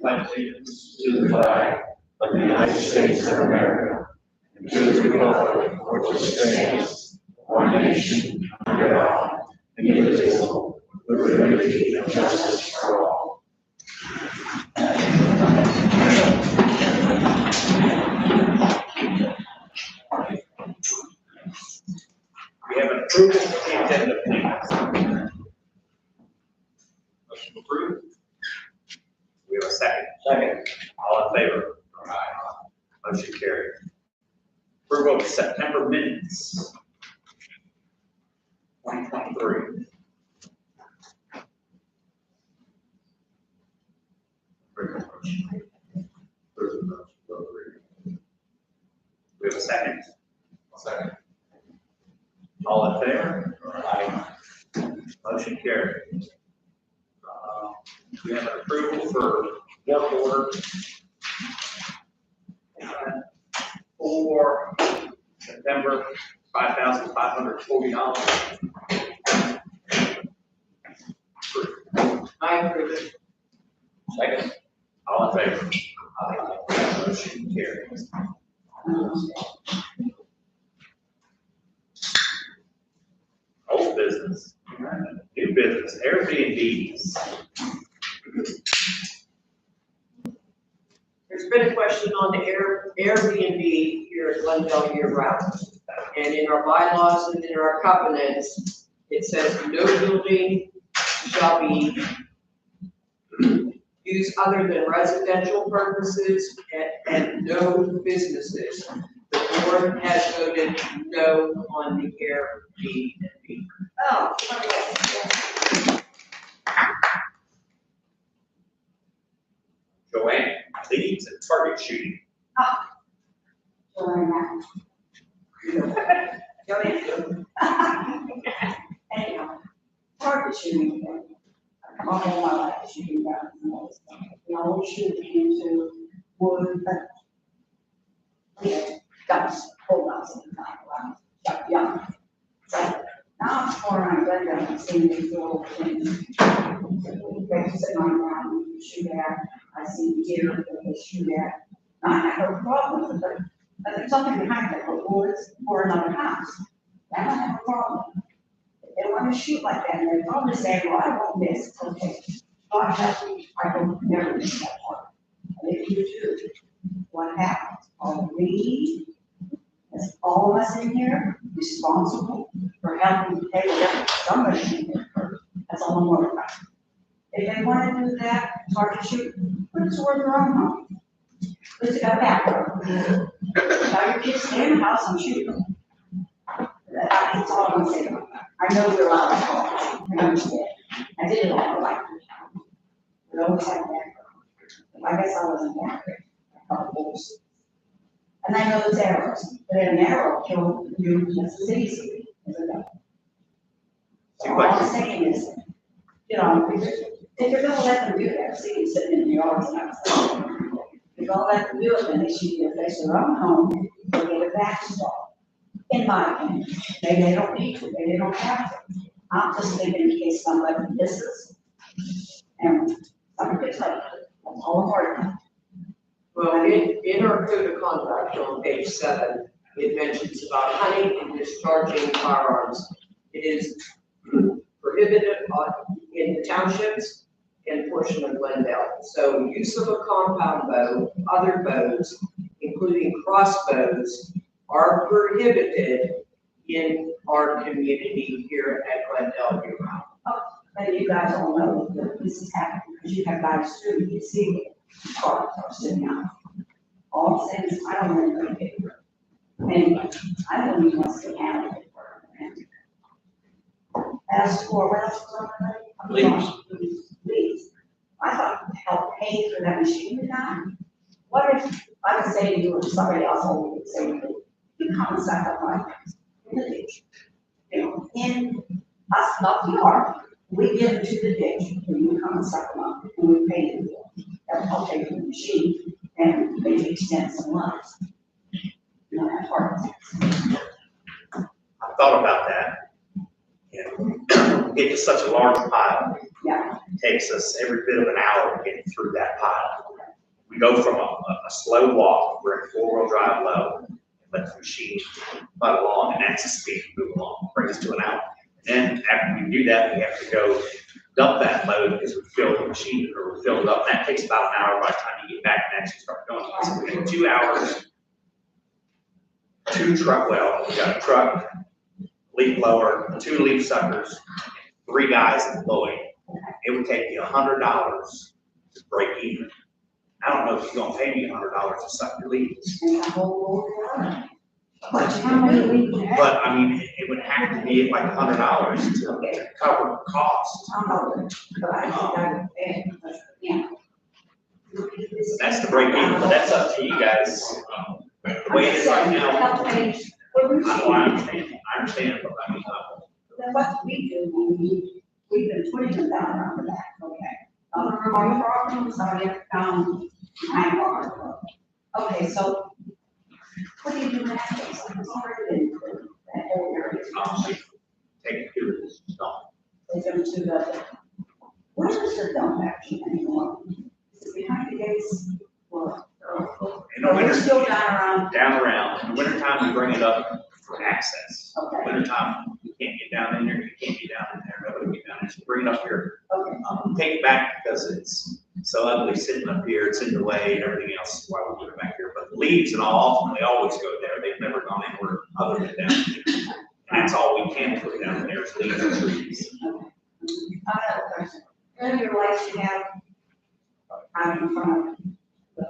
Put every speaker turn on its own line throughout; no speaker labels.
pledge allegiance to the flag of the United States of America and to the republic for which it stands, one nation, under God, indivisible, with liberty and justice for all.
We have an approval of the agenda, please. Motion approved. We have a second.
Second.
All in favor? Aye. Motion carried. Approval of September minutes. 2023. We have a second.
Second.
All in favor? Aye. Motion carried. We have an approval for work order for September, $5,540.
I approve it.
Second. All in favor? Aye. Motion carried. Old business. New business, Airbnbs.
There's been a question on the Airbnb here at Glendale year round. And in our bylaws and in our covenants, it says no building shall be used other than residential purposes and no businesses. The board has voted no on the Airbnb.
Oh, okay.
Joanne leads in target shooting.
Joanna. Joanna. Anyhow, target shooting. I come up all my life shooting guns and all this stuff. We always shoot into wood, but we had guns, full guns at the time, around, young. So now I'm going around Glendale and seeing these little things. They sit on the ground, you shoot at. I see deer that they shoot at. I have no problem with it, but there's something behind it, for woods or another house. I don't have a problem. If they want to shoot like that, and they probably say, well, I won't miss, okay. God help me, I don't never miss that part. And if you do, what happens? Are we, as all of us in here, responsible for helping to pay whatever somebody in here first? That's all I'm worried about. If they want to do that, target shoot, put it toward their own home. Let's go back. Tell your kids stay in the house and shoot them. That's all I'm saying about that. I know we're allowed to talk. I understand. I did it all my life. We always had that. I guess I wasn't that great. I caught wolves. And I know it's arrows, but an arrow killed you just as easy as a gun. So all I'm saying is, you know, if you're gonna let them do that, see you sitting in the yards and outside. If you're gonna let them do it, then they should either face their own home or get a backstop. In my opinion, maybe they don't need to, maybe they don't have to. I'm just thinking in case somebody misses. And somebody could take it, that's all I'm worried about.
Well, in our code of conduct on page 7, it mentions about hunting and discharging firearms. It is prohibited in the townships and portion of Glendale. So use of a compound bow, other bows, including crossbows, are prohibited in our community here at Glendale year round.
But you guys all know that this is happening because you have guys too, you see cars are sitting out. All I'm saying is, I don't want to get hurt. Anyway, I don't even want to sit down and get hurt. As for what else was on the Please. I thought to help pay for that machine to die. What if I could say to you or somebody else would say to you, you come and suck up my things in the ditch. You know, in us, not the yard. We give them to the ditch, and you come and suck them up, and we pay you for it. I'll take the machine and maybe extend some lives. You know, that's hard.
I thought about that. And get to such a large pile.
Yeah.
It takes us every bit of an hour to get through that pile. we go from a slow walk, we're in four-wheel drive low, and let the machine mud along, and that's the speed we move along, bring us to an hour. And then after we do that, we have to go dump that load because we fill the machine or we fill it up. That takes about an hour by the time you get back and actually start going. So we have 2 hours, 2 truck, well, we got a truck, leaf blower, 2 leaf suckers, 3 guys employed. It would take you $100 to break even. I don't know if you're gonna pay me $100 to suck your leaves.
And the whole world. But how many we can have?
But I mean, it would have to be like $100 to cover the cost.
I know, but I think I would pay, because, yeah.
That's the break even, but that's up to you guys. The way it is right now, I understand, but I mean,
Then what we do, we've been putting them down around the back, okay? Other my problems, I have found my problem. Okay, so what do you do next? It's already been that whole area.
take it to this dump.
Take them to the, where is the dump actually anymore? Is it behind the gates? Or
In the
we're
winter,
still down around,
around. In the wintertime, we bring it up for access.
okay,
Wintertime, you can't get down in there, you can't get down in there, nobody can get down there, so bring it up here.
okay.
Take it back because it's so ugly sitting up here, it's in the way and everything else, why we put it back here. But the leaves and all, ultimately always go there, they've never gone anywhere other than down there. And that's all we can put down there is leaves and trees.
I have a question. None of your lights you have out in front of the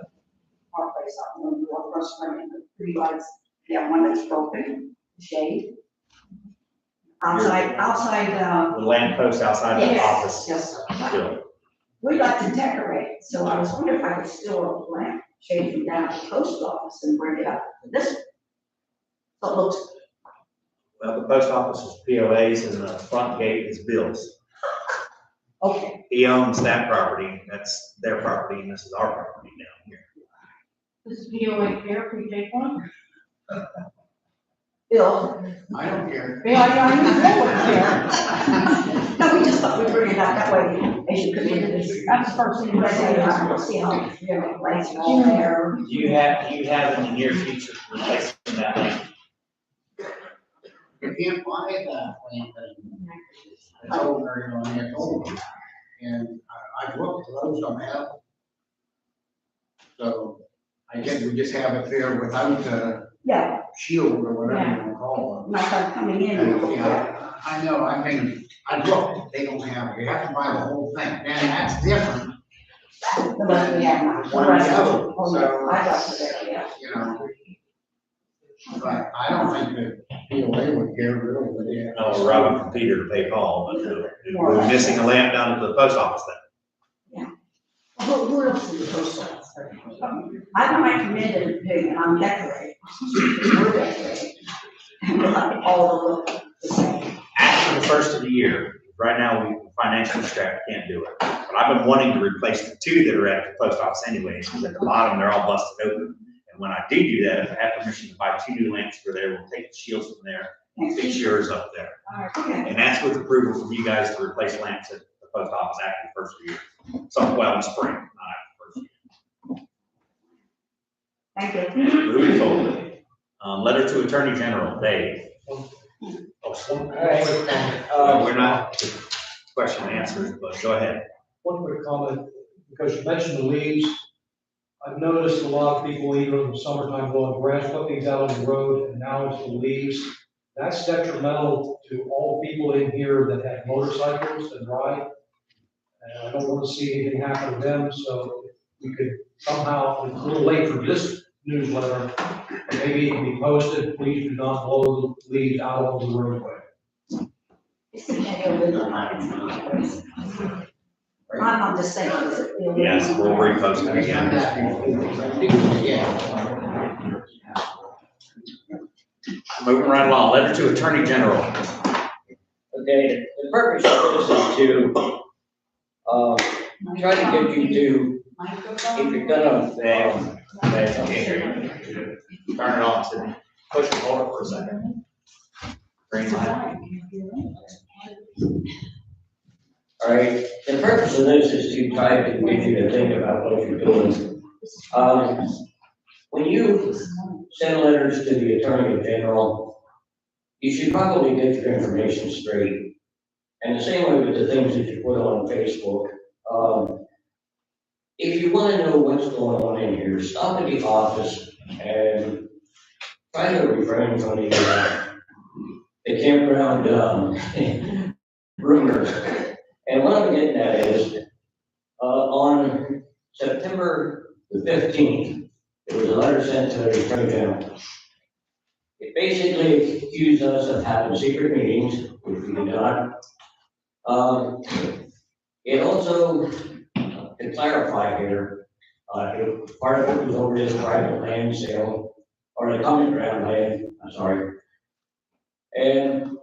our place up on the first frame, the three lights, you have one that's broken, shade. Outside,
The lamp post outside the
yes,
office.
yes.
Still.
We like to decorate, so I was wondering if I could steal a lamp shade from down at the post office and bring it up to this. So it looks,
Well, the post office is POAs and the front gate is Bill's.
okay,
He owns that property, that's their property, and this is our property down here.
This video right here, can you take one?
Bill.
I don't care.
Yeah, I know,
No, we just thought we'd bring it out that way, as you come into this.
that's the first thing.
Let's say, see how, you know, lights are all there.
Do you have in the near future replacing that lamp?
You can't buy that lamp anymore. It's over, it's over. And I've looked, those don't have. So I guess we just have it there without the
Yeah,
shield or whatever you want to call it.
my son coming in.
And, yeah, I know, I mean, I looked, they don't have it. You have to buy the whole thing. And that's different,
The rest we have now.
One or the other,
Oh, yeah,
so-
I got it there, yeah.
you know. But I don't think that POA would care really. Yeah.
No, we're robbing from Peter to pay Paul, but we're missing a lamp down at the post office then.
Who else is the post office? I know I come in and I'm decorating. We're decorating. And we like all the look the same.
After the first of the year, right now, we financially strapped, can't do it. But I've been wanting to replace the 2 that are at the post office anyways, because at the bottom, they're all busted open. And when I do that, if I have permission to buy 2 new lamps for there, we'll take the shields from there and fix yours up there.
Okay.
And that's with approval from you guys to replace lamps at the post office after the first of the year. So, well, in spring, not after the first.
Thank you.
Moving forward. Letter to Attorney General, Dave. Oh, we're not question and answers, but go ahead.
One quick comment, because you mentioned the leaves. I've noticed a lot of people, either in the summertime, blowing grass clippings out on the road, and now it's the leaves. That's detrimental to all people in here that have motorcycles and ride. And I don't want to see anything happen to them, so if we could somehow, it's a little late for this newsletter, but maybe it can be posted, please do not blow the leaves out on the roadway.
I'm just saying.
Yes, we'll repost it again.
Yeah.
Moving right along, letter to Attorney General.
Okay, the purpose of this is to, try to get you to, if you're gonna,
Turn it on, Sydney. Push and hold it for a second. Green light.
all right, the purpose of this is to try to get you to think about what you're doing When you send letters to the Attorney General, you should probably get your information straight. And the same way with the things that you put on Facebook. If you want to know what's going on in here, stop at the office and try to refrain from the campground rumors. And what I'm getting at is, on September the 15th, there was a letter sent to the Attorney General. It basically accused us of having secret meetings, which we did not. It also, to clarify here, part of it was over this private land sale, or the common ground land, I'm sorry. And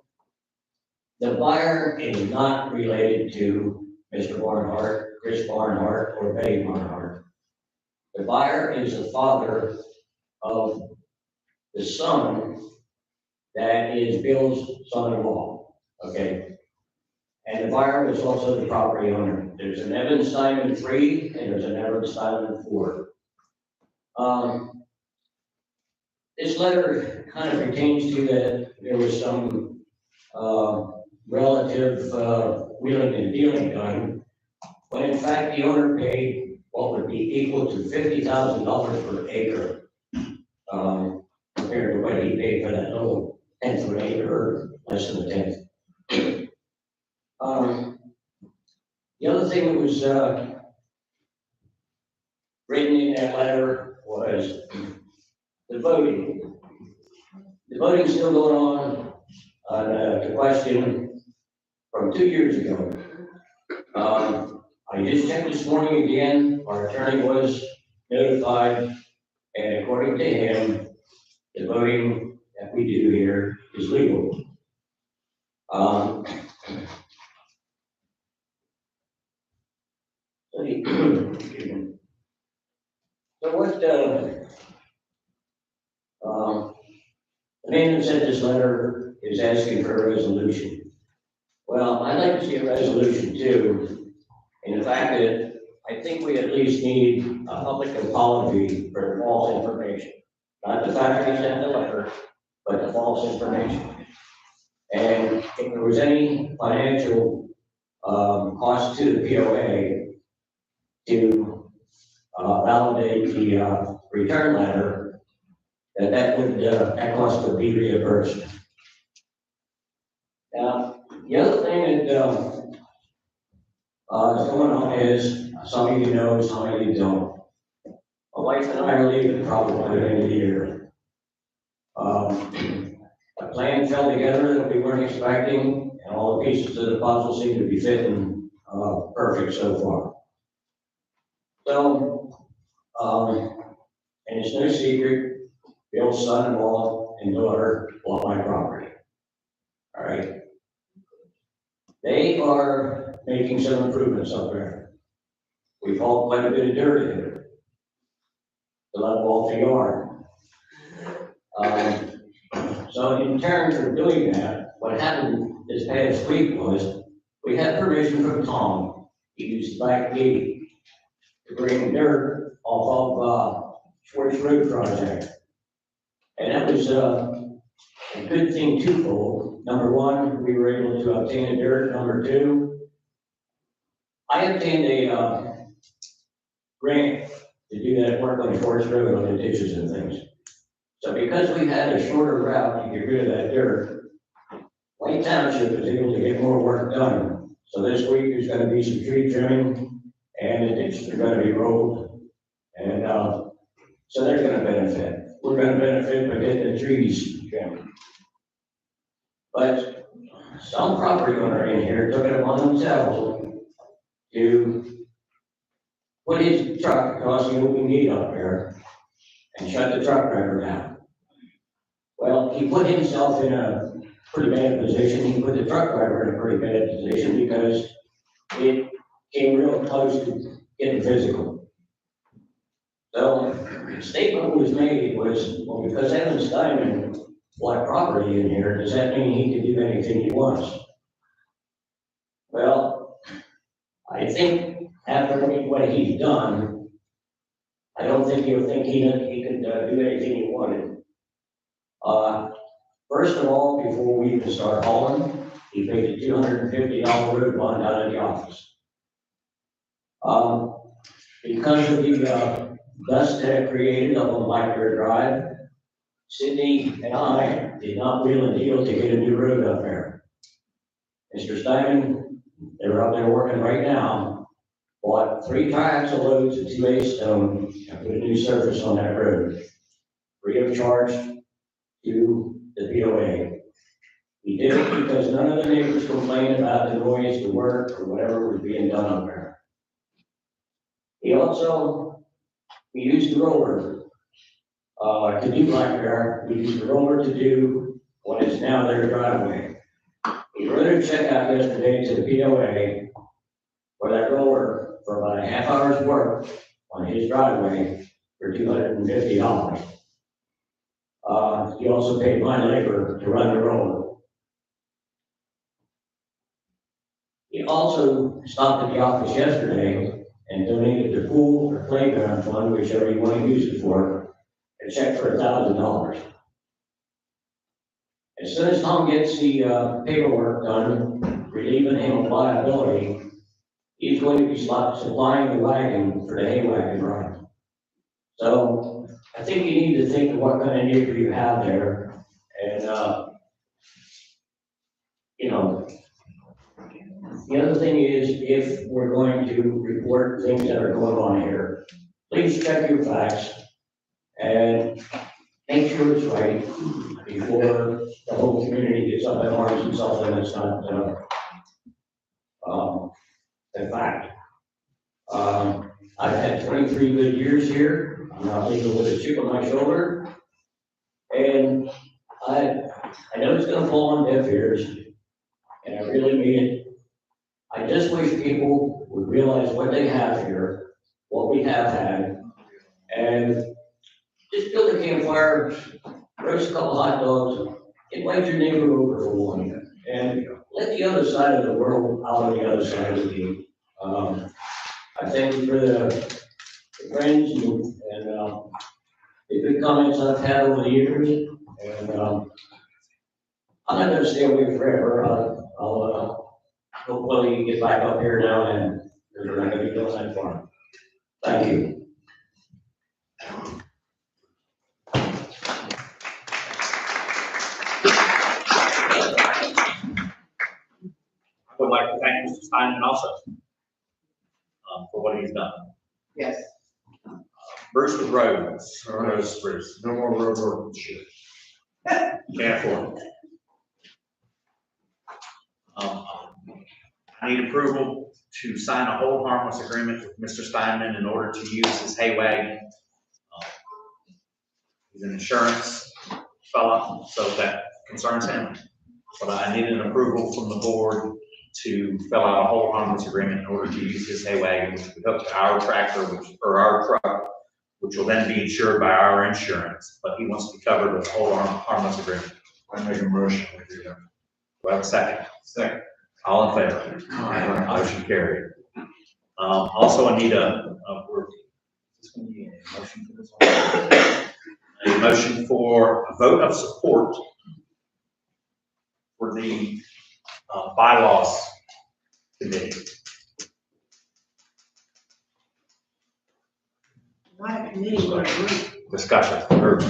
the buyer is not related to Mr. Barnhart, Chris Barnhart, or Betty Barnhart. The buyer is the father of the son that is Bill's son-in-law, okay? And the buyer is also the property owner. There's an Evan Steinman 3 and there's an Evan Steinman 4. This letter kind of pertains to that there was some relative wheeling and dealing done, when in fact the owner paid what would be equal to $50,000 per acre, compared to what he paid for that little tenth of an acre, or less than a tenth. The other thing that was written in that letter was the voting. The voting's still going on the question from 2 years ago. I just checked this morning again, our attorney was notified, and according to him, the voting that we do here is legal. So what, the man who sent this letter is asking for a resolution. Well, I'd like to see a resolution too, in the fact that I think we at least need a public apology for the false information. Not the fact he sent the letter, but the false information. And if there was any financial cost to the POA to validate the return letter, that cost would be reimbursed. Now, the other thing that is going on is, some of you know, some of you don't. My wife and I are leaving probably by the end of the year. A plan fell together that we weren't expecting, and all the pieces of the puzzle seem to be fitting perfect so far. So, and it's no secret, Bill's son-in-law and daughter bought my property. All right. They are making some improvements up there. We've hauled quite a bit of dirt in it to level off the yard. So in terms of doing that, what happened this past week was we had permission from Tom. He used Black Gate to bring dirt off of Schwartz Road project. And that was a good thing twofold. Number one, we were able to obtain the dirt. Number two, I obtained a grant to do that work on Schwartz Road on the ditches and things. So because we had a shorter route to get rid of that dirt, White Township was able to get more work done. So this week there's going to be some tree trimming and the ditches are going to be rolled. And so they're going to benefit. We're going to benefit by getting the trees trimmed. But some property owner in here took it upon themselves to put his truck across the open gate up there and shut the truck driver down. Well, he put himself in a pretty bad position. He put the truck driver in a pretty bad position because it came real close to getting physical. So the statement was made was, well, because Evan Steinman bought property in here, does that mean he can do anything he wants? Well, I think after what he's done, I don't think he'll think he could do anything he wanted. First of all, before we even start hauling, he paid a $250 road bond out of the office. Because of the dust that it created up on Blackbird Drive, Sydney and I did not wheel and deal to get a new road up there. Mr. Steinman, they're up there working right now, bought 3 tracks of loads of 2A stone and put a new surface on that road, free of charge to the POA. He did it because none of the neighbors complained about the noise, the work, or whatever was being done up there. He used the roller to do Black Bear. We used the roller to do what is now their driveway. He wrote a check out yesterday to the POA for that roller for about a half hour's work on his driveway for $250. He also paid my labor to run the roller. He also stopped at the office yesterday and donated the pool or playground fund, whichever you want to use it for, a check for $1,000. As soon as Tom gets the paperwork done, relieving him of liability, he's going to be supplying the wagon for the hay wagon ride. So I think you need to think of what kind of neighbor you have there, and you know. The other thing is, if we're going to report things that are going on here, please check your facts and make sure it's right before the whole community gets up and arms and something that's not in fact. I've had 23 good years here. I'm not leaving with a chip on my shoulder, and I know it's going to fall on deaf ears, and I really mean it. I just wish people would realize what they have here, what we have had, and just build a campfire, roast a couple hot dogs, invite your neighbor over for one, and let the other side of the world out on the other side of the game. I thank you for the friends and the good comments I've had over the years, and I'm not going to stay away forever. I'll hopefully get back up here now, and we're not going to be doing that far. Thank you.
I would like to thank Mr. Steinman also for what he's done.
Yes.
Bruce with roads.
Bruce. No more road workmanship.
Can't afford it. I need approval to sign a hold harmless agreement with Mr. Steinman in order to use his hay wagon. He's an insurance fella, so that concerns him. But I need an approval from the board to fill out a hold harmless agreement in order to use his hay wagon, which we hook to our tractor, or our truck, which will then be insured by our insurance. But he wants to be covered with a hold harmless agreement.
I make a motion to do that.
Do I have a second?
Second.
All in favor? Motion carried. Also, I need a motion for this one. A motion for a vote of support for the bylaws committee.
Not a committee, but a group.
Discussion. Group.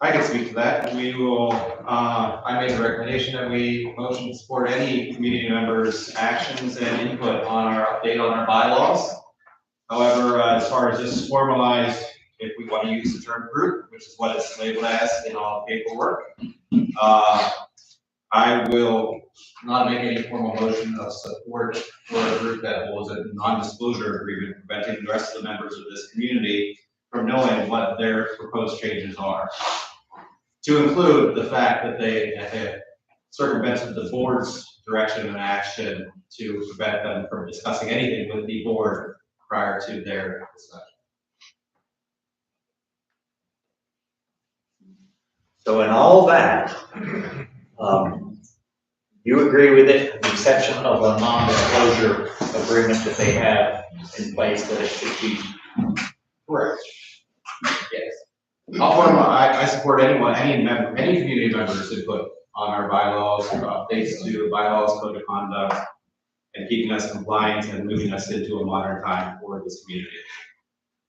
I can speak to that. We will, I made the recommendation that we motion to support any community members' actions and input on our update on our bylaws. However, as far as this is formalized, if we want to use the term group, which is what it's labeled as in all the paperwork, I will not make any formal motion of support for a group that holds a non-disclosure agreement, preventing the rest of the members of this community from knowing what their proposed changes are. To include the fact that they have circumvented the board's direction and action to prevent them from discussing anything with the board prior to their discussion. So in all that,
You agree with it, with the exception of a non-disclosure agreement that they have in place that it should be.
Correct.
Yes.
I support anyone, any member, any community members input on our bylaws, updates to the bylaws, code of conduct, and keeping us compliant and moving us into a modern time for this community.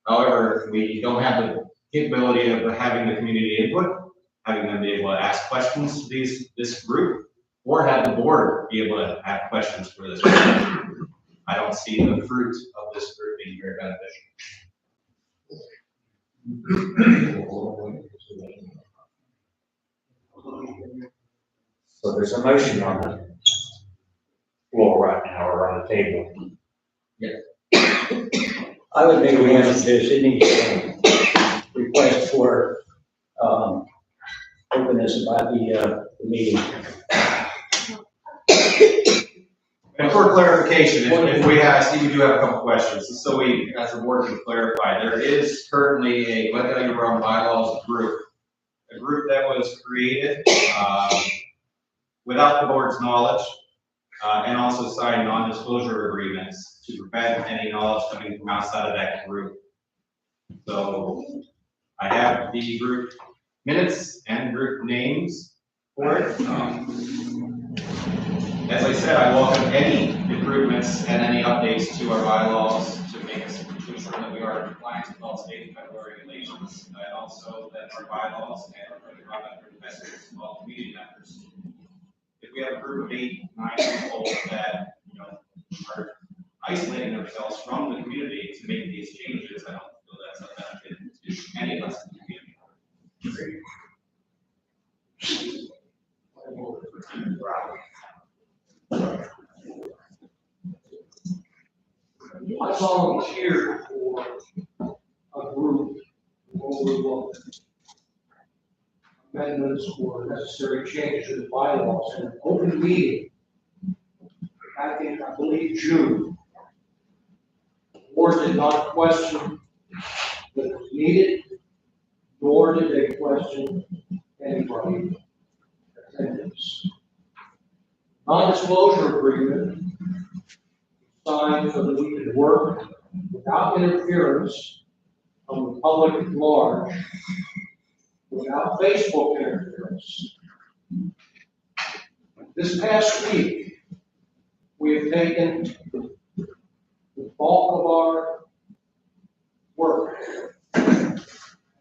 However, we don't have the capability of having the community input, having them be able to ask questions to this group, or have the board be able to have questions for this group. I don't see the fruit of this group being very beneficial.
So there's a motion on the floor right now, or on the table.
I would make a motion to Sydney's request for, openness about the meeting.
And for clarification, if we have, I see we do have a couple questions, so we, as a board, can clarify, there is currently a Glenn Young Brown bylaws group, a group that was created, without the board's knowledge, and also signed non-disclosure agreements to prevent any knowledge coming from outside of that group. So I have the group minutes and group names for it. As I said, I welcome any improvements and any updates to our bylaws to make us, to ensure that we are in compliance with all state and federal regulations, and also that our bylaws and our code of conduct are the best interests of all community members. If we have a group of 8, 9 people that, are isolating themselves from the community to make these changes, I don't feel that's a benefit to any of us in the community.
I volunteered for a group who overlooked amendments or necessary changes to the bylaws in an open meeting back in, I believe, June. The board did not question that it was needed, nor did they question anybody attendance. Non-disclosure agreement signed so that we could work without interference from the public at large, without Facebook interference. This past week, we have taken the bulk of our work and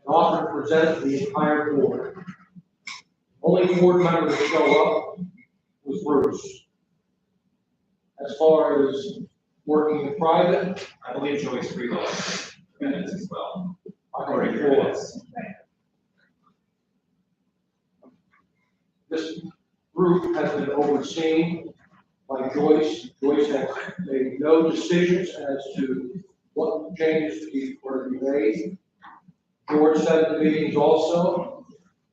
offered to present to the entire board. Only board member to show up was Bruce. As far as working in private,
I believe Joey's free those minutes as well.
I
Or
heard
your
four.
minutes.
This group has been overseen by Joyce. Joyce has made no decisions as to what changes were to be made. George said at the meetings also,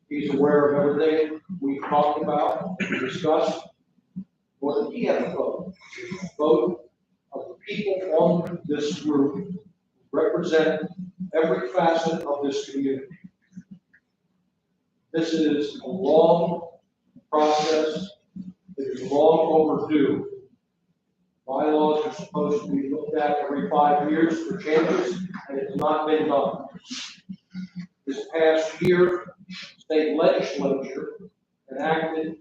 he's aware of everything we talked about, we discussed. What did he have a vote? A vote of the people on this group represent every facet of this community. This is a long process. It is long overdue. Bylaws are supposed to be looked at every 5 years for changes, and it's not been done. This past year, state legislature enacted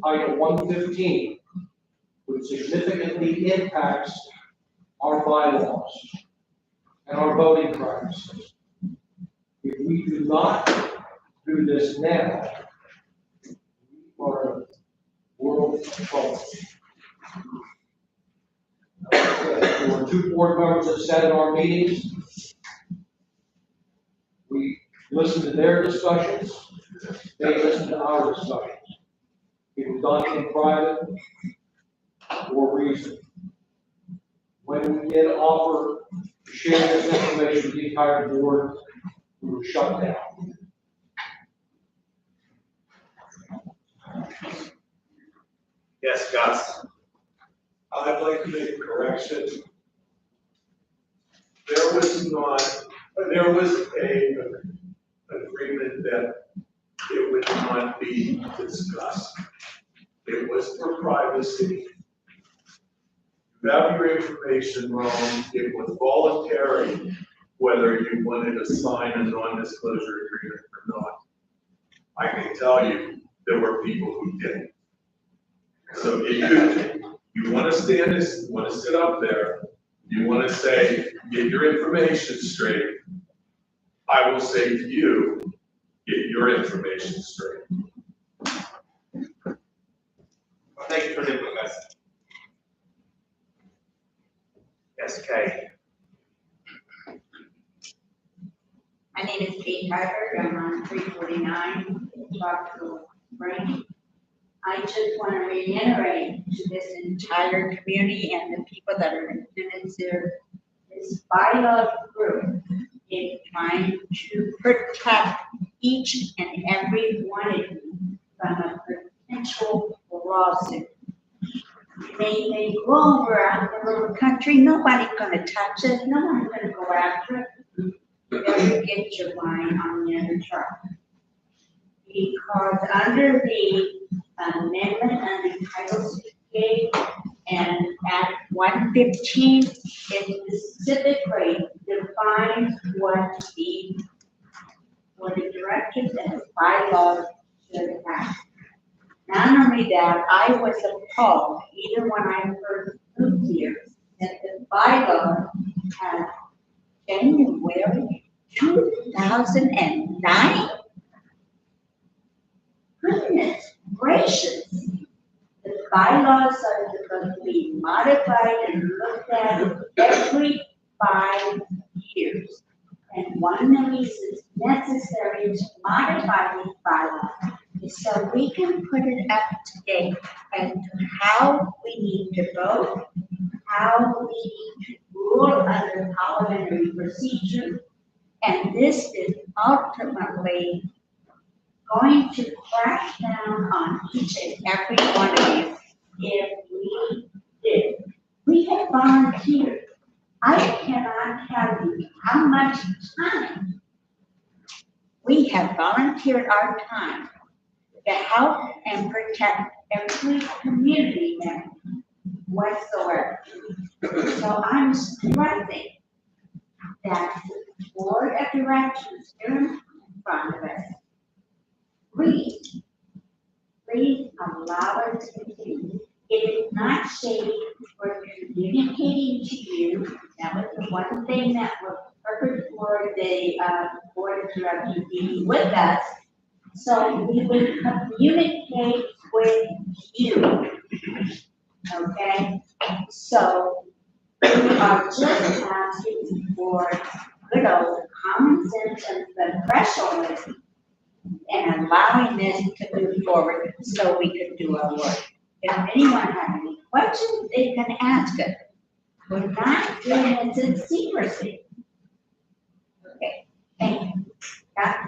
Title 115, which significantly impacts our bylaws and our voting practices. If we do not do this now, we are in world of trouble. There were 2 board members that sat in our meetings. We listened to their discussions. They listened to our discussions. It was done in private for a reason. When we did offer to share this information with the entire board, we were shut down.
Yes, Gus.
I'd like to make a correction. There was an agreement that it would not be discussed. It was for privacy. You have your information wrong. It was voluntary, whether you wanted to sign a non-disclosure agreement or not. I can tell you, there were people who didn't. So if you want to stand this, you want to sit up there, you want to say, get your information straight, I will say to you, get your information straight.
Thank you for the input, guys.
Yes, Kay.
My name is Kate Harper, I'm on 349 Tropical Spring. I just want to reiterate to this entire community and the people that are in attendance here, this bylaw group is trying to protect each and every one of you from a potential lawsuit. They go over out in the little country, nobody's gonna touch it, no one's gonna go after it. You better get your line on the other truck. Because under the amendment under Title 68 and Act 115, it specifically defines what the directives and bylaws should have. Not only that, I was appalled, even when I first moved here, that the bylaw had January 2009. Goodness gracious. The bylaws are supposed to be modified and looked at every 5 years. And one of the reasons necessary to modify these bylaws is so we can put it up to date as to how we need to vote, how we need to rule under parliamentary procedure. And this is ultimately going to crash down on each and every one of you if we did. We have volunteered. I cannot tell you how much time we have volunteered our time to help and protect every community member whatsoever. So I'm stressing that the board of directors here in front of us, please allow us to continue. It is not shady. We're communicating to you. That was the one thing that was perfect for the board of directors being with us. So we would communicate with you. Okay? So we are just asking for good old common sense and the threshold and allowing this to move forward so we can do our work. If anyone has any questions, they can ask us. We're not doing this in secrecy. Okay, thank you. That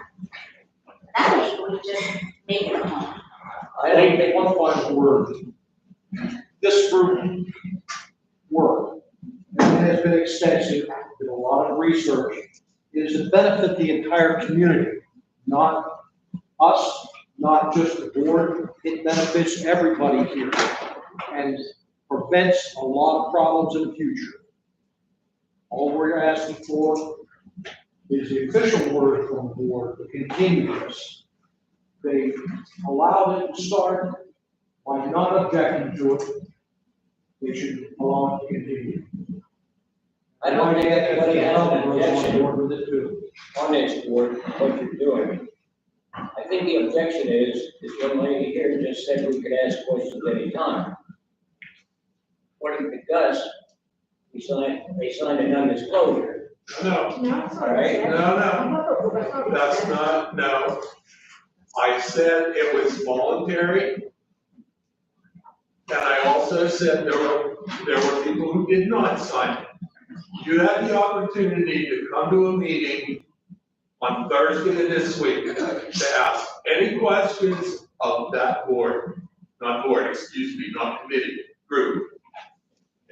way we just make it home.
I think that one final word. This group work, and it has been extensive, did a lot of research. It is to benefit the entire community, not us, not just the board. It benefits everybody here and prevents a lot of problems in the future. All we're asking for is the official word from the board to continue this. They allowed it to start by not objecting to it. They should allow it to continue.
I don't think anybody has an
On
objection
board with it too.
on this board, what you're doing. I think the objection is, this young lady here just said we could ask questions anytime. According to Gus, they signed a non-disclosure.
No,
All right.
no, that's not, no. I said it was voluntary. And I also said there were people who did not sign it. You had the opportunity to come to a meeting on Thursday of this week to ask any questions of that board, not committee, group.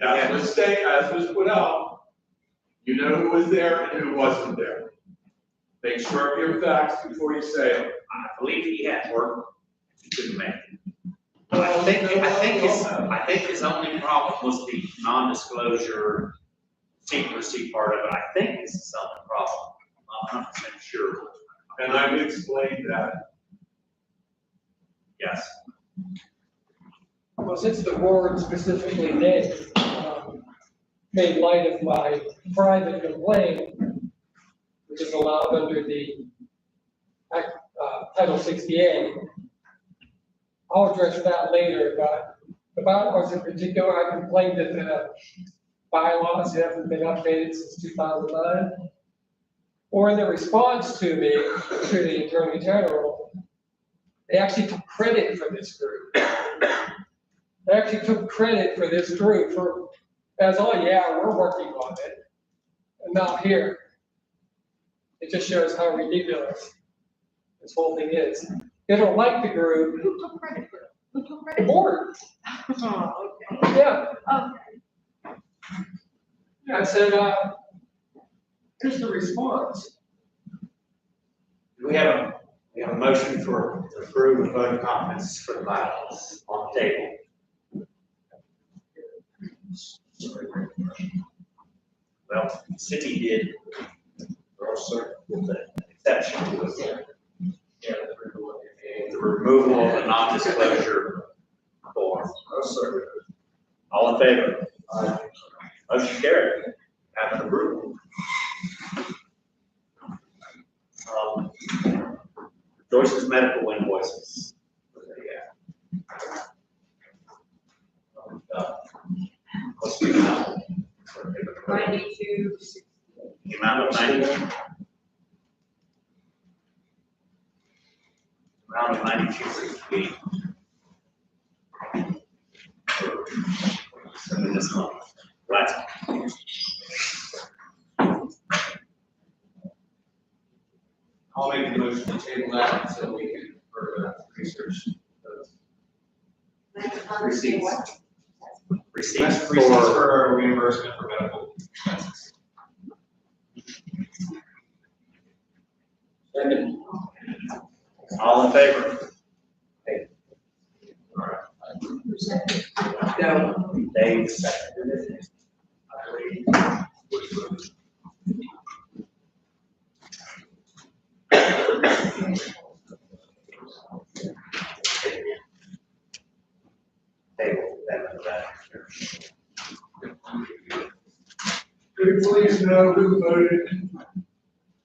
As was put out, you know who was there and who wasn't there. Make sure of your facts before you say them.
I believe he had work, he couldn't make it. I think his only problem was the non-disclosure secrecy part of it. I think this is the only problem. I'm not 100% sure.
And I've explained that.
Yes.
Well, since the board specifically did, made light of my private complaint, which is allowed under the Title 60A, I'll address that later, but about us in particular, I complained that the bylaws haven't been updated since 2009. Or in the response to me, to the Attorney General, they actually took credit for this group. They actually took credit for this group for, as, oh yeah, we're working on it, and not here. It just shows how ridiculous this whole thing is. They don't like the group,
Who took credit for it? Who took
the
credit?
board,
Oh, okay.
yeah.
Okay.
I said, here's the response.
We have a motion for to approve the vote of confidence for the bylaws on the table. Well, Cindy did, with the exception was the removal of the non-disclosure form. All in favor? Motion carried. Have an approval. Joyce's medical invoices. What's the amount?
92.
The amount of 90. Amount of 9268. This month. Last.
I'll make the motion to table that until we can further research those receipts.
Receipts
Receipts
for,
for reimbursement for medical expenses.
all in favor?
No,
Dave seconded it. Table, that.
Could you please know who voted,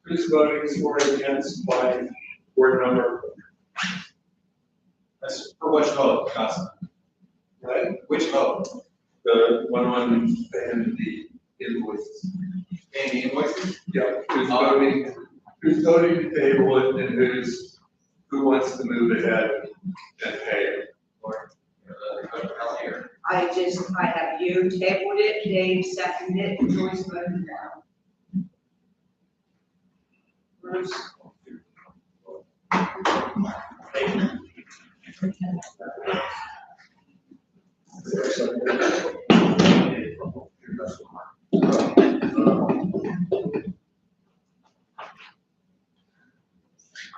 who's voting for and against by board number?
That's for which vote, Council?
Right?
Which vote?
The one on the invoices.
Paying the invoices?
Yeah, who's voting to table it and who wants to move ahead and pay it?
I have you tabled it, Dave seconded it, and Joyce voted down. Bruce?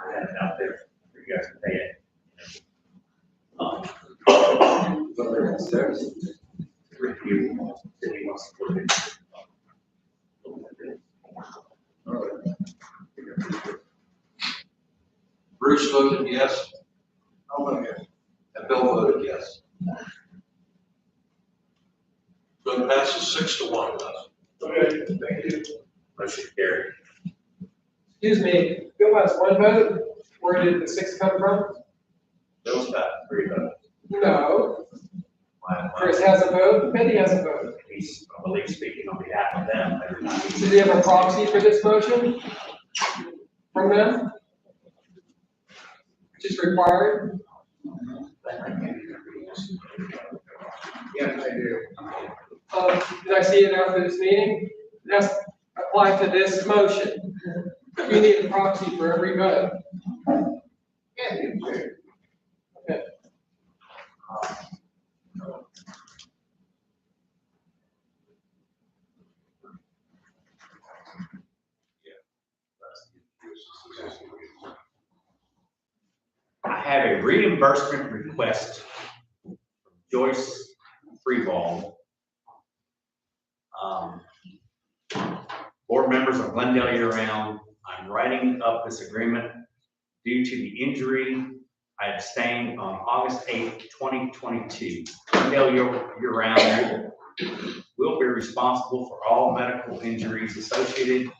I have it out there for you guys to pay it. Review, if he wants to put it.
Bruce voted yes. I'll vote yes. And Bill voted yes. So it passes 6-1.
Okay, thank you.
Motion carried.
Excuse me, Bill has one vote, where did the 6 come from?
Bill's got 3 votes.
No, Chris has a vote, Betty has a vote.
He's, I believe, speaking on behalf of them every time.
Does he have a proxy for this motion? From them? Which is required?
Yes, I do.
Did I see it after this meeting? That's applied to this motion. You need a proxy for every vote.
Yeah, you do.
Okay.
I have a reimbursement request Joyce Freeball. Board members of Glendale year-round, I'm writing up this agreement due to the injury I abstained on August 8th, 2022. Glendale year-round will be responsible for all medical injuries associated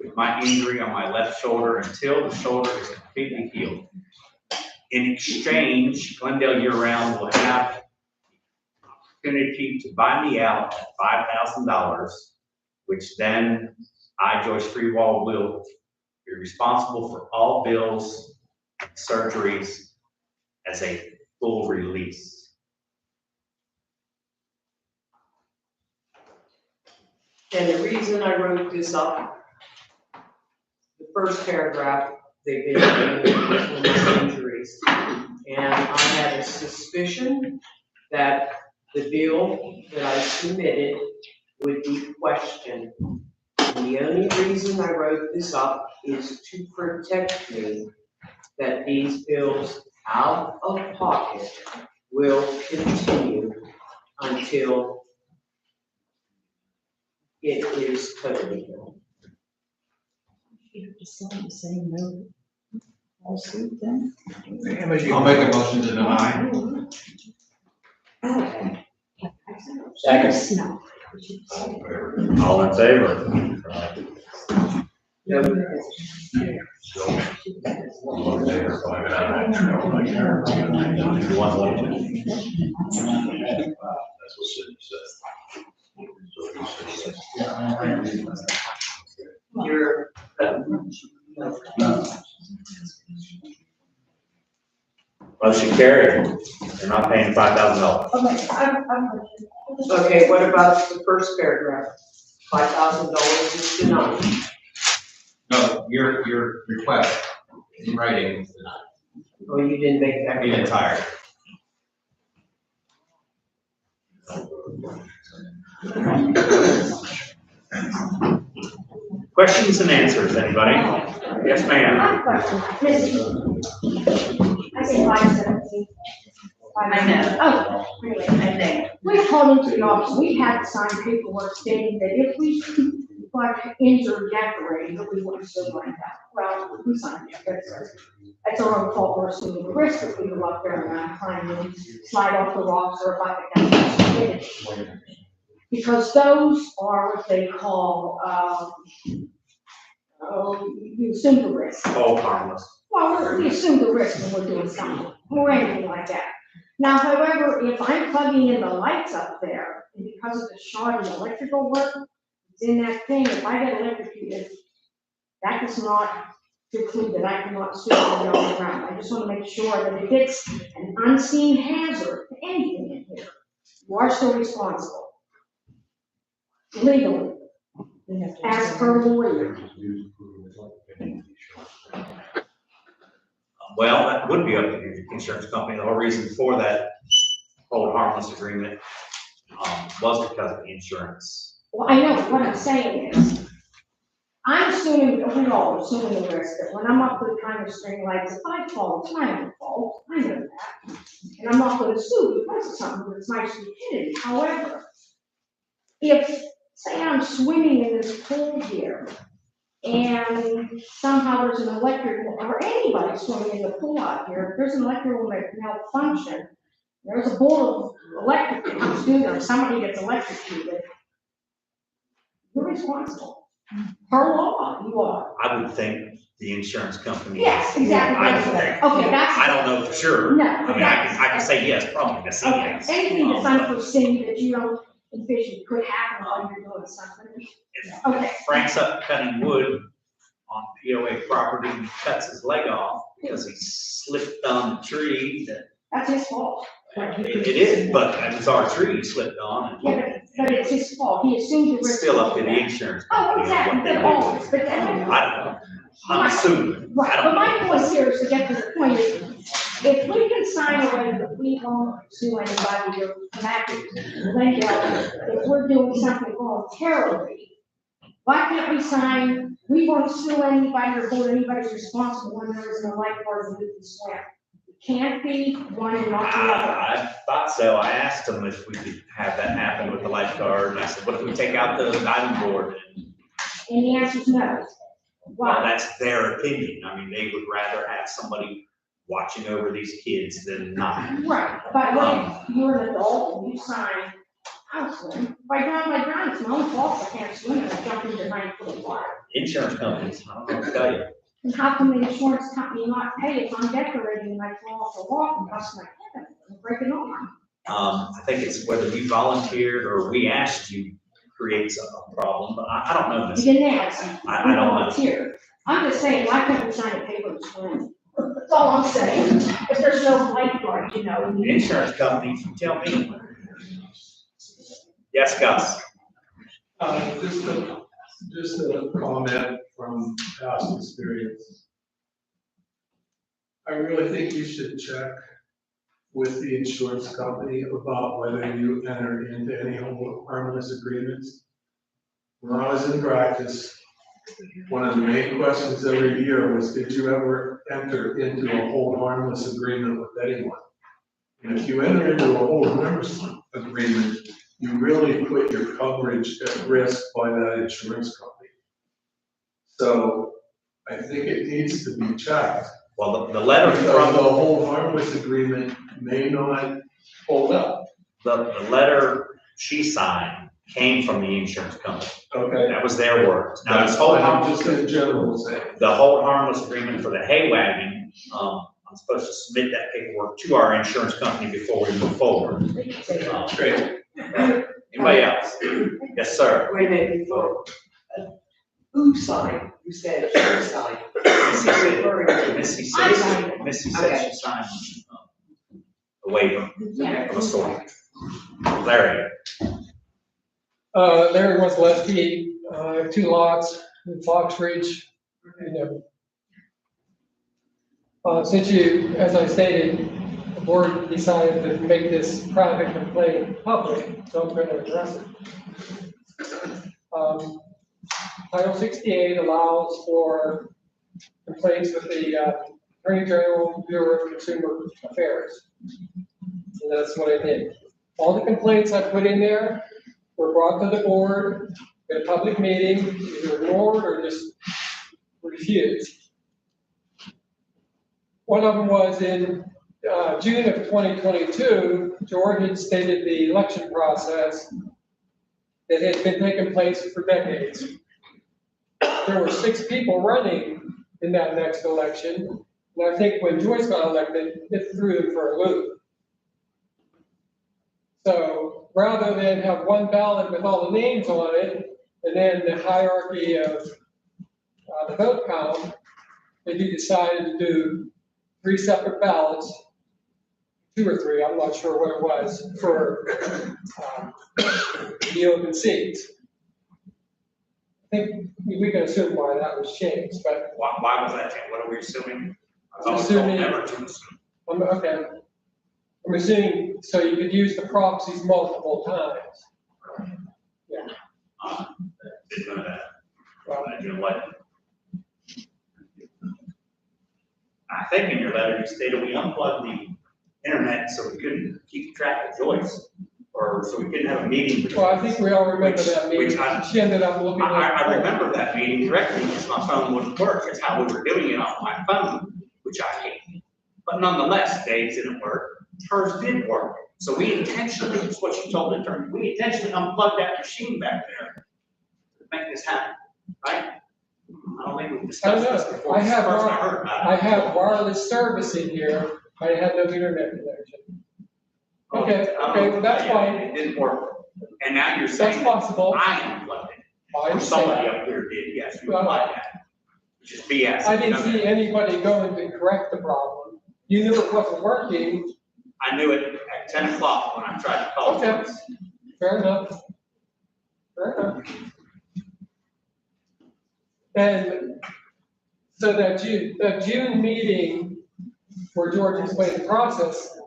with my injury on my left shoulder until the shoulder is completely healed. In exchange, Glendale year-round will have the opportunity to buy me out at $5,000, which then I, Joyce Freewall, will be responsible for all bills and surgeries as a full release.
And the reason I wrote this up, the first paragraph, they've been with my injuries. And I had a suspicion that the bill that I submitted would be questioned. And the only reason I wrote this up is to protect me that these bills out of pocket will continue until it is totally healed.
You have to sign the same note. Lawsuit then?
I'll make a motion to deny.
Okay.
Second.
No.
All in favor?
No,
You want one?
That's what Sidney said.
you're,
Motion carried. You're not paying $5,000.
Okay,
okay, what about the first paragraph? $5,000 is denied.
No, your request in writing is denied.
Oh, you didn't make that.
The entire.
Questions and answers, anybody? Yes,
I
ma'am.
have a question. I say 517.
I know.
Oh, anyway.
I think.
We called into the office, we had to sign paperwork stating that if we got injured decorating, that we wouldn't sue like that. Well, we signed it, that's our own fault, we're assuming the risk if we go up there and climb and slide off the rocks or if I could get because those are what they call, you assume the risk.
All harmless.
Well, we assume the risk when we're doing something, or anything like that. Now, however, if I'm plugging in the lights up there, and because of the shoddy electrical work, it's in that thing, if I get electrocuted, that does not preclude that I cannot sue on the other ground. I just want to make sure that if it's an unseen hazard, anything in here, you are still responsible. Legally, as per lawyer.
Well, that would be up to the insurance company. The whole reason for that hold harmless agreement was because of the insurance.
Well, I know, what I'm saying is, I'm assuming, we all are assuming the risk that when I'm up with kind of string lights, if I fall, it's my own fault, I know that. And I'm not gonna sue because of something that's my stupidity. However, if, say I'm swimming in this pool here, and somehow there's an electrical, or anybody swimming in the pool out here, if there's an electrical malfunction, there's a bolt of electric that comes through there, somebody gets electrocuted, you're responsible. Per law, you are.
I would think the insurance company.
Yes, exactly.
I would think.
Okay, that's.
I don't know for sure.
No.
I mean, I can say yes, probably, to see
Okay,
yes.
anything that's unforeseen that you don't envision could happen while you're doing something. Okay.
If Frank's up cutting wood on POA property, and he cuts his leg off because he slipped on the tree that.
That's his fault.
It is, but it was our tree he slipped on. And
Yeah, but it's his fault. He assumed the
it's
risk.
still up to the insurance
Oh,
company.
exactly,
what they
but
do.
always, but then.
I don't know. I'm assuming.
Right,
I
but
don't
my
know.
point here is to get to the point is, if we can sign away that we won't sue anybody or come after Glendale, if we're doing something voluntarily, why can't we sign, we won't sue anybody or hold anybody's responsible when there is no lifeguards and we can swim?
can't be one and not the other.
I thought so. I asked them if we could have that happen with the lifeguard, and I said, what if we take out the diving board?
And the answer is no.
Well,
Why?
that's their opinion. I mean, they would rather have somebody watching over these kids than not.
Right, but what if you're an adult and you sign, I'll swim. If I drown, it's my own fault if I can't swim and I jump into 9 foot of water.
Insurance companies, I don't know what to tell you.
And how can the insurance company not pay if I'm decorating and I fall off the wall and bust my head and break an arm?
I think it's whether you volunteered or we asked you creates a problem, but I don't know
You
this.
didn't ask.
I don't know.
Volunteer. I'm just saying, why couldn't we sign a paper to swim? That's all I'm saying. If there's no lifeguard, you know.
The insurance companies, you tell me. Yes, Gus?
Just a comment from past experience. I really think you should check with the insurance company about whether you enter into any harmless agreements. When I was in practice, one of the main questions every year was, did you ever enter into a hold harmless agreement with anyone? And if you enter into a hold harmless agreement, you really put your coverage at risk by that insurance company. So I think it needs to be checked.
Well, the letter
Because
from
the whole harmless agreement may not hold up.
the letter she signed came from the insurance company.
Okay.
That was their words. Now,
That's
this whole
what I'm
harmless,
just in general saying.
the whole harmless agreement for the hay wagon, I'm supposed to submit that paperwork to our insurance company before we move forward.
Great.
Anybody else? Yes, sir.
Wait a minute, before, who signed? You said she signed.
Missy
I
said,
signed it.
Missy said she signed a waiver
Yeah.
of a sort. Larry?
Larry was Lefty, 2 lots in Fox Ridge, you know. Since you, as I stated, the board decided to make this private complaint public, so I'm going to address it. Title 68 allows for complaints with the Attorney General Bureau of Consumer Affairs. And that's what I did. All the complaints I put in there were brought to the board in a public meeting, either ignored or just refused. One of them was in June of 2022, George had stated the election process that had been taking place for decades. There were 6 people running in that next election, and I think when Joyce got elected, it threw them for a loop. So rather than have one ballot with all the names on it, and then the hierarchy of the vote count, they decided to do 3 separate ballots, 2 or 3, I'm not sure what it was, for the open seats. I think we can assume why that was changed, but
Why was that changed? What are we assuming? I was told
Assuming-
never to assume.
okay. I'm assuming, so you could use the proxies multiple times.
Didn't know that.
Well,
You know what? I think in your letter, you stated we unplugged the internet so we couldn't keep track of Joyce, or so we couldn't have a meeting.
Well, I think we all remember that
Which
meeting.
I-
She ended up looking at.
I remember that meeting directly because my phone wouldn't work. That's how we were doing it on my phone, which I hate. But nonetheless, Dave's didn't work. Hers did work. So we intentionally, that's what she told the attorney, we intentionally unplugged that machine back there to make this happen, right? I don't think we've discussed this before.
I
This is
have
the first
wi-
I heard about it.
I have wireless service in here. I had no internet connection. Okay, well, that's
Yeah,
fine.
It didn't work. And now you're
That's
saying
possible.
I unplugged it.
I
Or
understand
somebody
that.
up here did, yes, you
Well,
implied that. Which is BS.
I didn't
You know
see
that.
anybody going to correct the problem. You knew it wasn't working.
I knew it at 10 o'clock when I tried to call.
Okay.
Joyce.
Fair enough. Fair enough. And so that June meeting where George explained the process,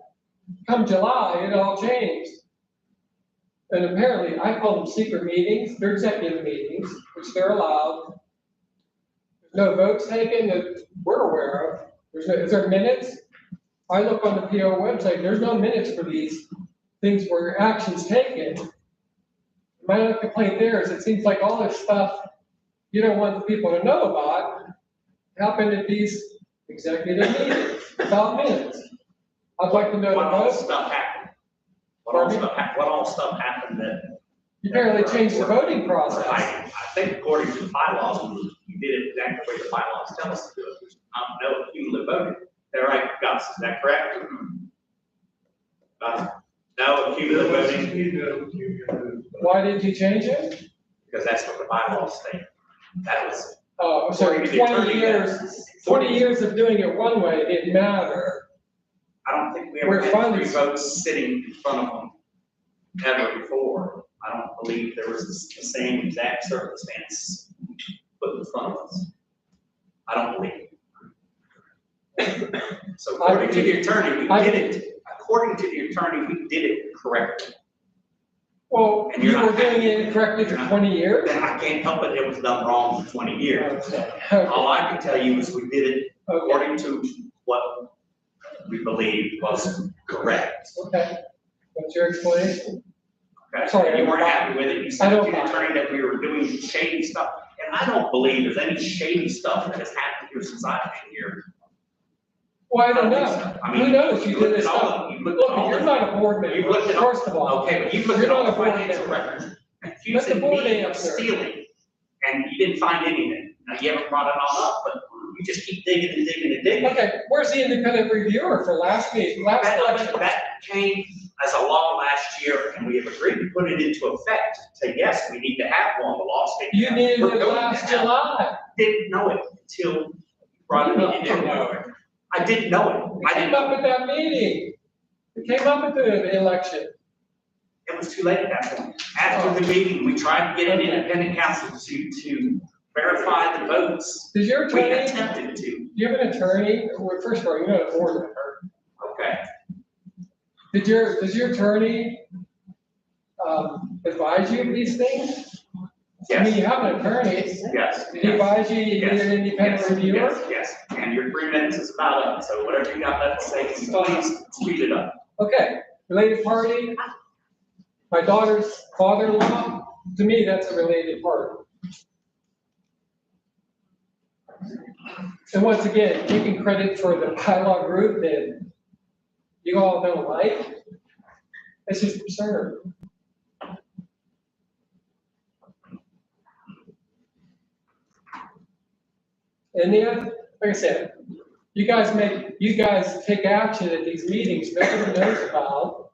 come July, it all changed. And apparently, I call them secret meetings, they're executive meetings, which they're allowed. There's no votes taken that we're aware of. Is there minutes? I look on the PO website, there's no minutes for these things where action's taken. My only complaint there is it seems like all this stuff you don't want the people to know about happened at these executive meetings without minutes. I'd like to know the
What all
vote.
stuff happened? What all stuff happened that?
You barely changed the voting process.
I think according to the bylaws, we did it exactly the way the bylaws tell us to do it. There's no cumulative voting. They're right, Gus, is that correct? No cumulative voting,
Why did you change it?
because that's what the bylaws state. That was,
Oh, so
According to the
20
attorney,
years, 20 years of doing it one way didn't matter.
I don't think we ever
We're
had
finally-
3 votes sitting in front of them ever before. I don't believe there was the same exact circumstance put in front of us. I don't believe. So according to the attorney, we did it, according to the attorney, we did it correctly.
Well,
And you're
you were
not-
doing it correctly for 20 years?
Then I can't help it, it was done wrong for 20 years.
Okay.
All I can tell you is we did it
Okay,
according to what we believe was correct.
okay. What's your explanation?
Okay,
Sorry,
you weren't happy with it, you
I
said to
don't
the
mind.
attorney that we were doing shady stuff, and I don't believe there's any shady stuff that has happened here since I've been here.
Well, I don't
think
know.
so. I mean,
Who knows? You did
looked
this
at all
stuff.
of- you looked
Look,
at all
you're
of-
not a board
You looked
member,
at all-
first of all.
Okay, but you looked
You're
at all
not
the
a board
financial
member.
records,
Let the
accusing
board
me of
answer.
stealing, and you didn't find anything. Now, you haven't brought it all up, but you just keep digging and digging and digging.
Okay, where's the independent reviewer for last election?
That came as a law last year, and we have agreed to put it into effect, say, yes, we need to have one, the law states.
You needed
We're
it
going to
last
have-
July.
Didn't know it until you brought it
You
in.
know it.
I didn't know it.
It
I didn't
came up at that meeting. It came up at the election.
It was too late at that point. After the meeting, we tried to get an independent counsel to verify the votes.
Does your
We
attorney,
attempted to,
do you have an attorney? Well, first of all, you're not a board member.
okay.
Does your attorney, advise you of these things? I mean,
Yes,
you have an attorney.
yes.
Did he advise you, you need an independent
Yes,
reviewer?
Yes, and your 3 minutes is about up, so whatever you got left to say, please speed it up.
Okay, related party. My daughter's father-in-law, to me, that's a related party. And once again, taking credit for the bylaw group that you all don't like, it's just absurd. And then, like I said, you guys take action at these meetings nobody knows about.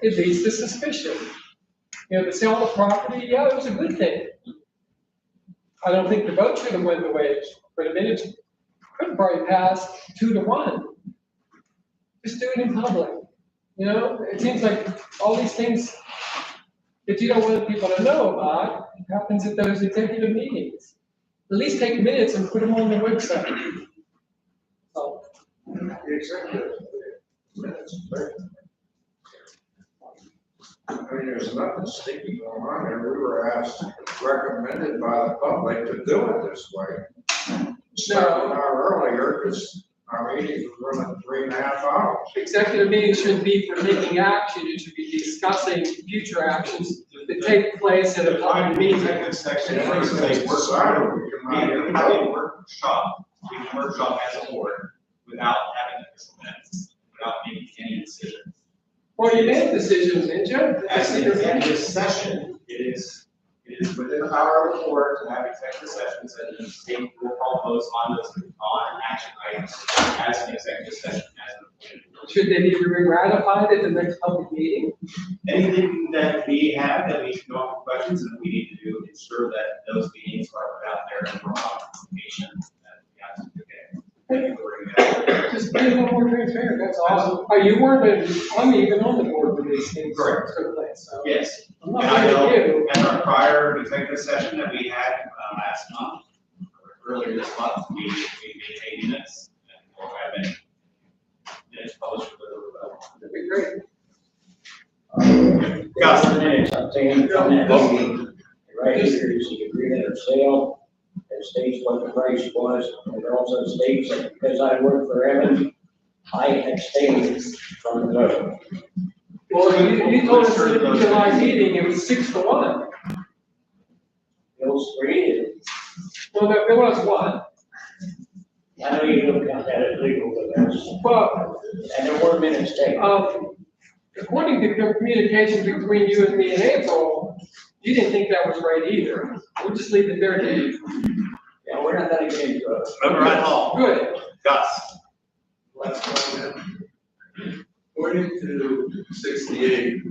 It leads to suspicion. You know, the sale of property, yeah, it was a good thing. I don't think the vote should have went the way, but the minutes could probably pass 2-1. Just do it in public. You know, it seems like all these things that you don't want people to know about happens at those executive meetings. At least take minutes and put them on the website. So,
The executive minutes, right? I mean, there's nothing sneaky going on there. We were asked, recommended by the public to do it this way. Started an hour earlier because our meetings were running 3.5 hours.
executive meetings shouldn't be for taking action, it should be discussing future actions that take place at a public meeting.
Executive section,
And
first
it's
they
decided we can
we
run
can
it.
have a workshop, we can workshop as a board without having official minutes, without making any decisions.
Well, you made decisions, didn't you?
As an executive session, it is within the power of the board to have executive sessions and then take roll call votes on those, on action items as an executive session, as an appointed board.
Should they be ratified at the next public meeting?
Anything that we have that we can go off questions and we need to do, ensure that those meetings are put out there and we're on information that we have to get.
Just be a little more transparent, that's all. You weren't, I'm even on the board when these things
Correct.
took place, so.
Yes.
I'm
And
not
I
blaming
know,
you.
at our prior executive session that we had last month, or earlier this month, we maintained minutes and we'll have minutes published for the.
That'd be great.
Gus.
Minutes, I'm saying from that meeting, right here is the agreement of sale. It states what the price was, and it also states that because I work for Evans, I abstained from the vote.
Well, you told us in the July meeting, it was 6-1.
Bill's three,
Well, there was one.
I know you don't count that as legal, but that's,
Well,
and there were minutes taken.
according to the communication between you and me in April, you didn't think that was right either. We'll just leave it there, Dave.
Yeah, we're not gonna get into it.
Moving right along.
Good.
Gus.
Last comment. According to 68,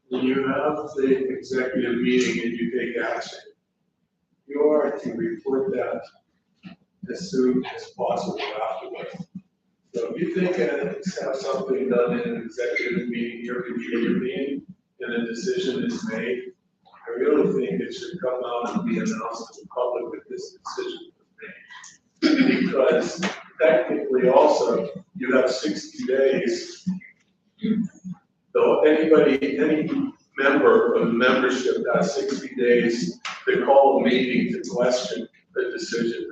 when you have the executive meeting and you take action, you are to report that as soon as possible afterwards. So if you think have something done in an executive meeting here before your meeting and a decision is made, I really think it should come out and be announced to the public that this decision was made. Because technically also, you have 60 days. So any member of the membership has 60 days to call a meeting to question the decision.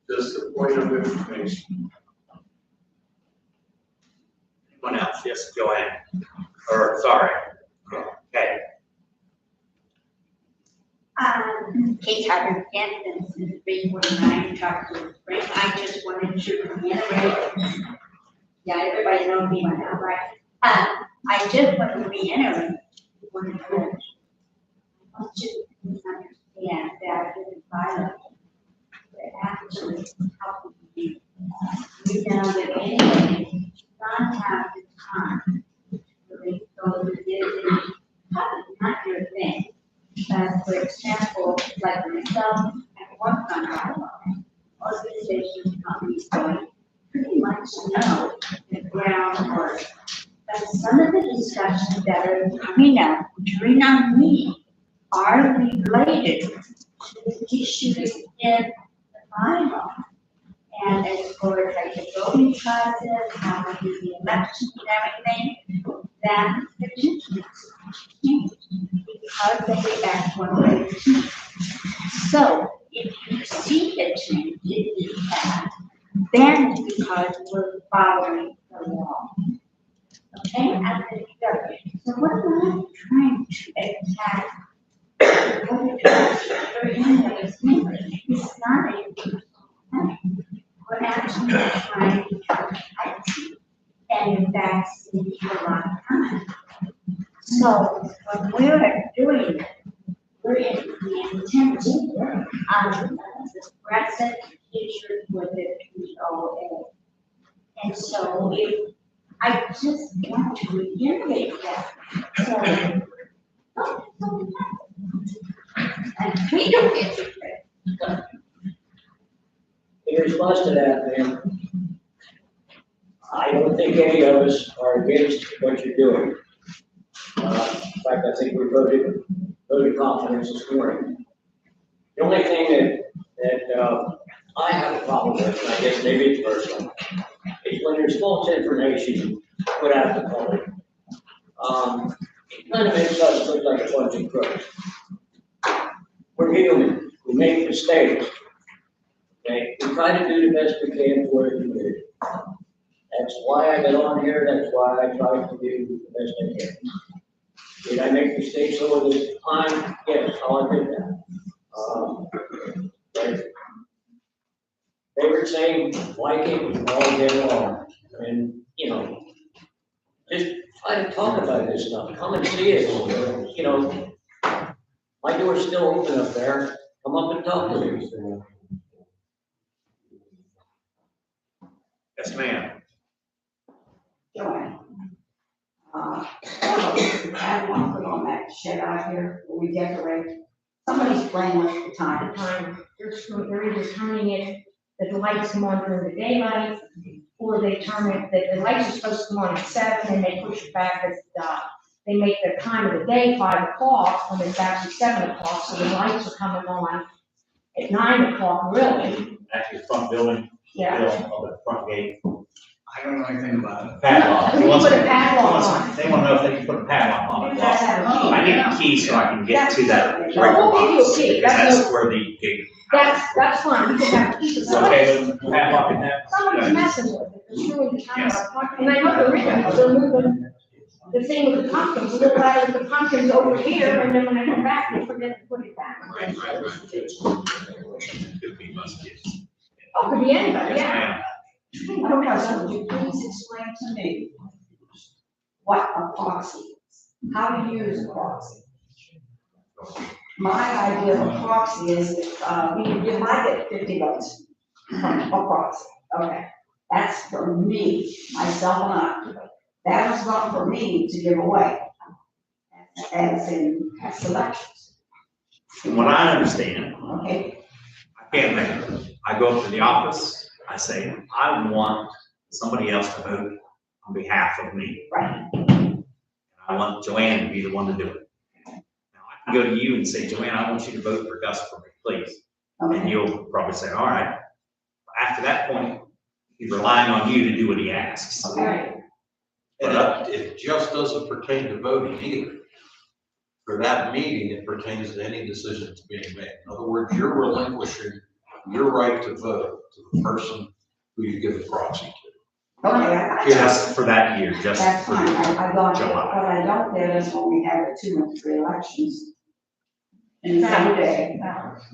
Just a point of information.
Anyone else? Yes, Joanne. Or, sorry. Okay.
Kate Harper again, this is 349 Chocolate Spring. I just wanted to reiterate, yeah, everybody knows me by now, right? I just want to reiterate one point. I just understand that the violence that actually helping me. We know that anybody does not have the time to really go to this, not your thing. For example, like myself, I work on bylaws. Organizations, companies, going pretty much know the groundwork. But some of the discussions that are coming up during our meeting are related to the issues in the bylaw. And as far as like the voting process, how we do the elections and everything, that potentially changed because of the Act 113. So if you see the change in the Act, then it's because we're following the law. Okay, I'm going to go. So what am I trying to attack? It's not a thing. We're actually trying to protect you. And in fact, save you a lot of time. So when we're doing it, we're in the intention of the present future for the POA. And so if I just want to reiterate that. So, and we don't get to pray.
In response to that, ma'am, I don't think any of us are against what you're doing. In fact, I think we voted confidence this morning. The only thing that I have a problem with, and I guess maybe it's personal, is when there's false information put out to the public. It kind of makes us look like a bunch of crooks. We're human. We make mistakes. Okay? We try to do the best we can for the community. That's why I got on here. That's why I try to do the best I can. Did I make mistakes over this time? Yes, I'll admit that. Favorite saying, like it all day long. And, you know, just try to talk about this stuff. Come and see it. You know, my door's still open up there. Come up and talk to me.
Yes, ma'am.
Joanne. I had one put on that shed out here where we decorate. Somebody's playing with the time.
They're either turning it, that the lights come on during the daylight, or they turn it, that the lights are supposed to come on at 7 and they push it back as, they make the time of the day 5 o'clock when it's actually 7 o'clock, so the lights are coming on at 9 o'clock, really.
Actually, front building,
Yeah.
of the front gate.
I don't know anything about it.
Padlock.
We put a padlock on.
They want to know if they can put a padlock on it.
That's how it is.
I need a key so I can get to that.
Well, we'll give you a key.
Because
That's
that's where the gate
That's fine, we can have,
Okay, padlock in that.
someone's messing with it, it's really the time of, and I know they're really, they're moving the thing with the pumpkins, a little out of the pumpkins over here, and then when I come back, they forget to put it back.
Right. Could be muskets.
Oh, could be anybody,
Yes,
yeah.
ma'am.
Okay, so would you please explain to me what a proxy is? How to use a proxy? My idea of a proxy is, you might get 50 votes from a proxy, okay? That's for me, myself and I. That is not for me to give away, as in past elections,
From what I understand,
okay?
I can't remember. I go up to the office, I say, I want somebody else to vote on behalf of me.
Right.
I want Joanne to be the one to do it. Now, I can go to you and say, Joanne, I want you to vote for Gus for me, please. And
Okay,
you'll probably say, all right. After that point, he's relying on you to do what he asks.
okay,
And it just doesn't pertain to voting either. For that meeting, it pertains to any decisions being made. In other words, you're relinquishing your right to vote to the person who you give the proxy to.
okay, I got you.
Just for that year, just
That's
for
fine, I got you.
July.
What I don't get is when we have the 2 and 3 elections in the same day,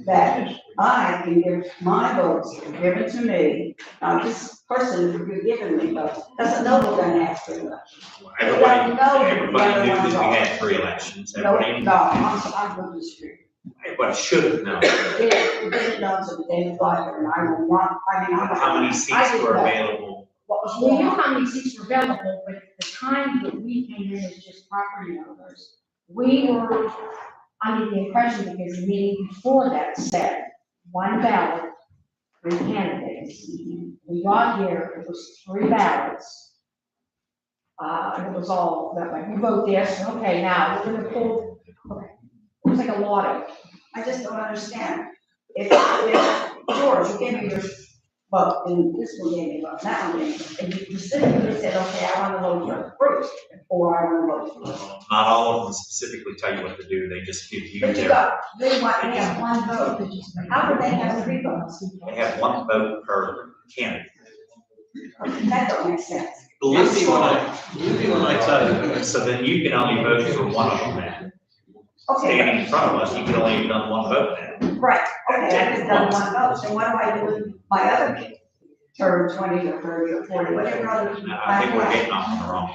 that I can give my votes given to me, not this person who's giving me votes, doesn't know we're gonna have 3 elections.
Everybody,
No,
everybody knew
the other
that we
ones
had 3 elections.
No,
Everybody,
I'm going to disagree.
everybody should have known.
We didn't know until the day of fire, and I will not, I mean, I'm.
How many seats were available?
What was
We
going
knew
on?
how many seats were available, but the time that we came in as just property owners, we were under the impression, because the meeting before that said, 1 ballot, 3 candidates. We got here, it was 3 ballots. And it was all, that like, you vote this, okay, now, we're gonna pull, okay. It was like a lottery.
I just don't understand. If George, you gave me your vote, and this one gave me a vote, that one gave me, and you specifically said, okay, I want to vote for Bruce, or I want to vote for this.
Not all of them specifically tell you what to do. They just give you
But you
their,
got, they have 1 vote. How do they have 3 votes?
they have 1 vote per candidate.
That don't make sense.
Believe me when I tell you,
So then you can only vote for one of them then.
Okay,
Standing in front of us, you can only have done 1 vote then.
right, okay, I just done 1 vote, so what do I do with my other term, 20 or 30 or 40, whatever other.
I think we're getting off on the wrong.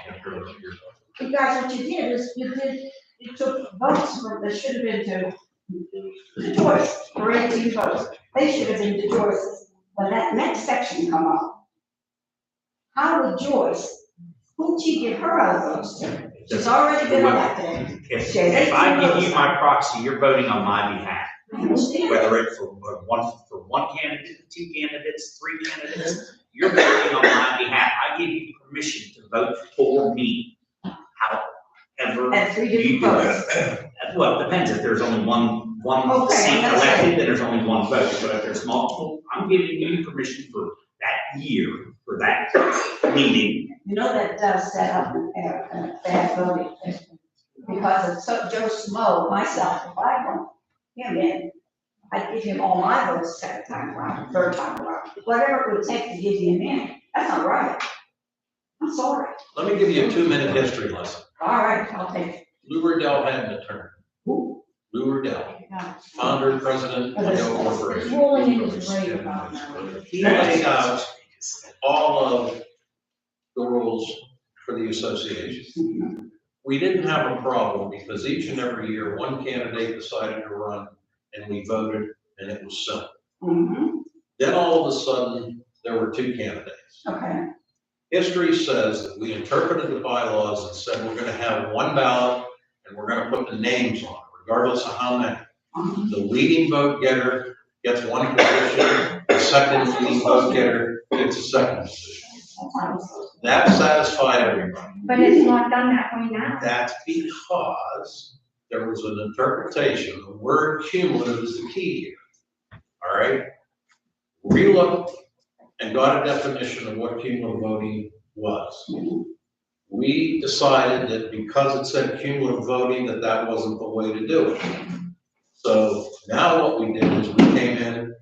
You guys, what you did is, you took votes from, that should have been to Joyce, for 18 votes. They should have been to Joyce. When that next section come up, how would Joyce, who'd she give her other votes to? She's already been elected.
If I give you my proxy, you're voting on my behalf.
I understand.
Whether it's for one candidate, 2 candidates, 3 candidates, you're voting on my behalf. I give you permission to vote for me. However
At 3
you
different
do
votes.
it. Well, it depends. If there's only one
Okay,
seat
that's
elected, then there's only 1 vote. But if there's multiple, I'm giving you permission for that year, for that meeting.
You know, that does set up a bad voting system. Because it's so, Joe Smo, myself, if I want him in, I'd give him all my votes second time around, third time around. Whatever it would take to get him in, that's not right. I'm sorry.
let me give you a 2-minute history lesson.
All right, I'll take it.
Lou Riddell had an attorney.
Who?
Lou Riddell,
Yeah.
founder, president of Riddell Corporation.
Rolling in his grave about that.
He laid out all of the rules for the association. We didn't have a problem because each and every year, 1 candidate decided to run and we voted and it was simple.
Mm-hmm,
Then all of a sudden, there were 2 candidates.
okay.
History says that we interpreted the bylaws and said we're gonna have 1 ballot and we're gonna put the names on it, regardless of how many. The leading vote getter gets 1 position, the second leading vote getter gets a second position. That satisfied everybody.
But it's not done that way now.
That's because there was an interpretation, the word cumulative is the key here. All right? We looked and got a definition of what cumulative voting was. We decided that because it said cumulative voting, that wasn't the way to do it. So now what we did is we came in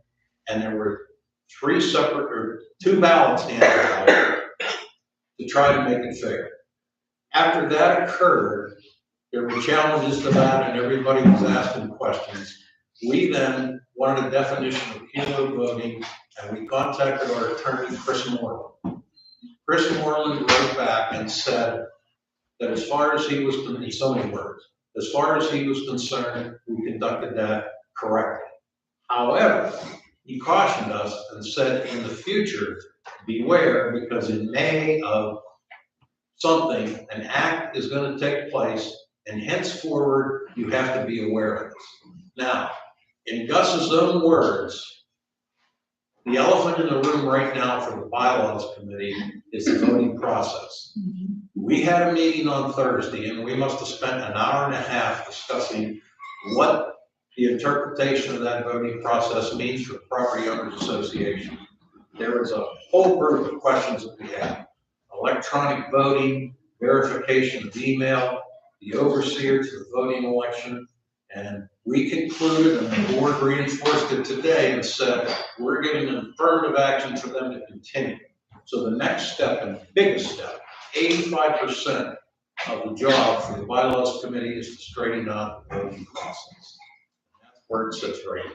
and there were two ballots handed out to try to make it fair. After that occurred, there were challenges to that and everybody was asking questions. We then wanted a definition of cumulative voting and we contacted our attorney, Chris Moreland. Chris Moreland wrote back and said that as far as he was, in so many words, as far as he was concerned, we conducted that correctly. However, he cautioned us and said in the future, beware, because in May of something, an act is going to take place, and henceforward, you have to be aware of this. Now, in Gus's own words, the elephant in the room right now for the bylaws committee is the voting process. We had a meeting on Thursday, and we must have spent an hour and a half discussing what the interpretation of that voting process means for the Property Owners Association. There was a whole group of questions that we had. Electronic voting, verification of email, the overseer to the voting election, and we concluded, and the board reinforced it today and said, we're giving an affirmative action for them to continue. So the next step and biggest step, 85% of the job for the bylaws committee is to straighten out the voting process. That's where it sits right now.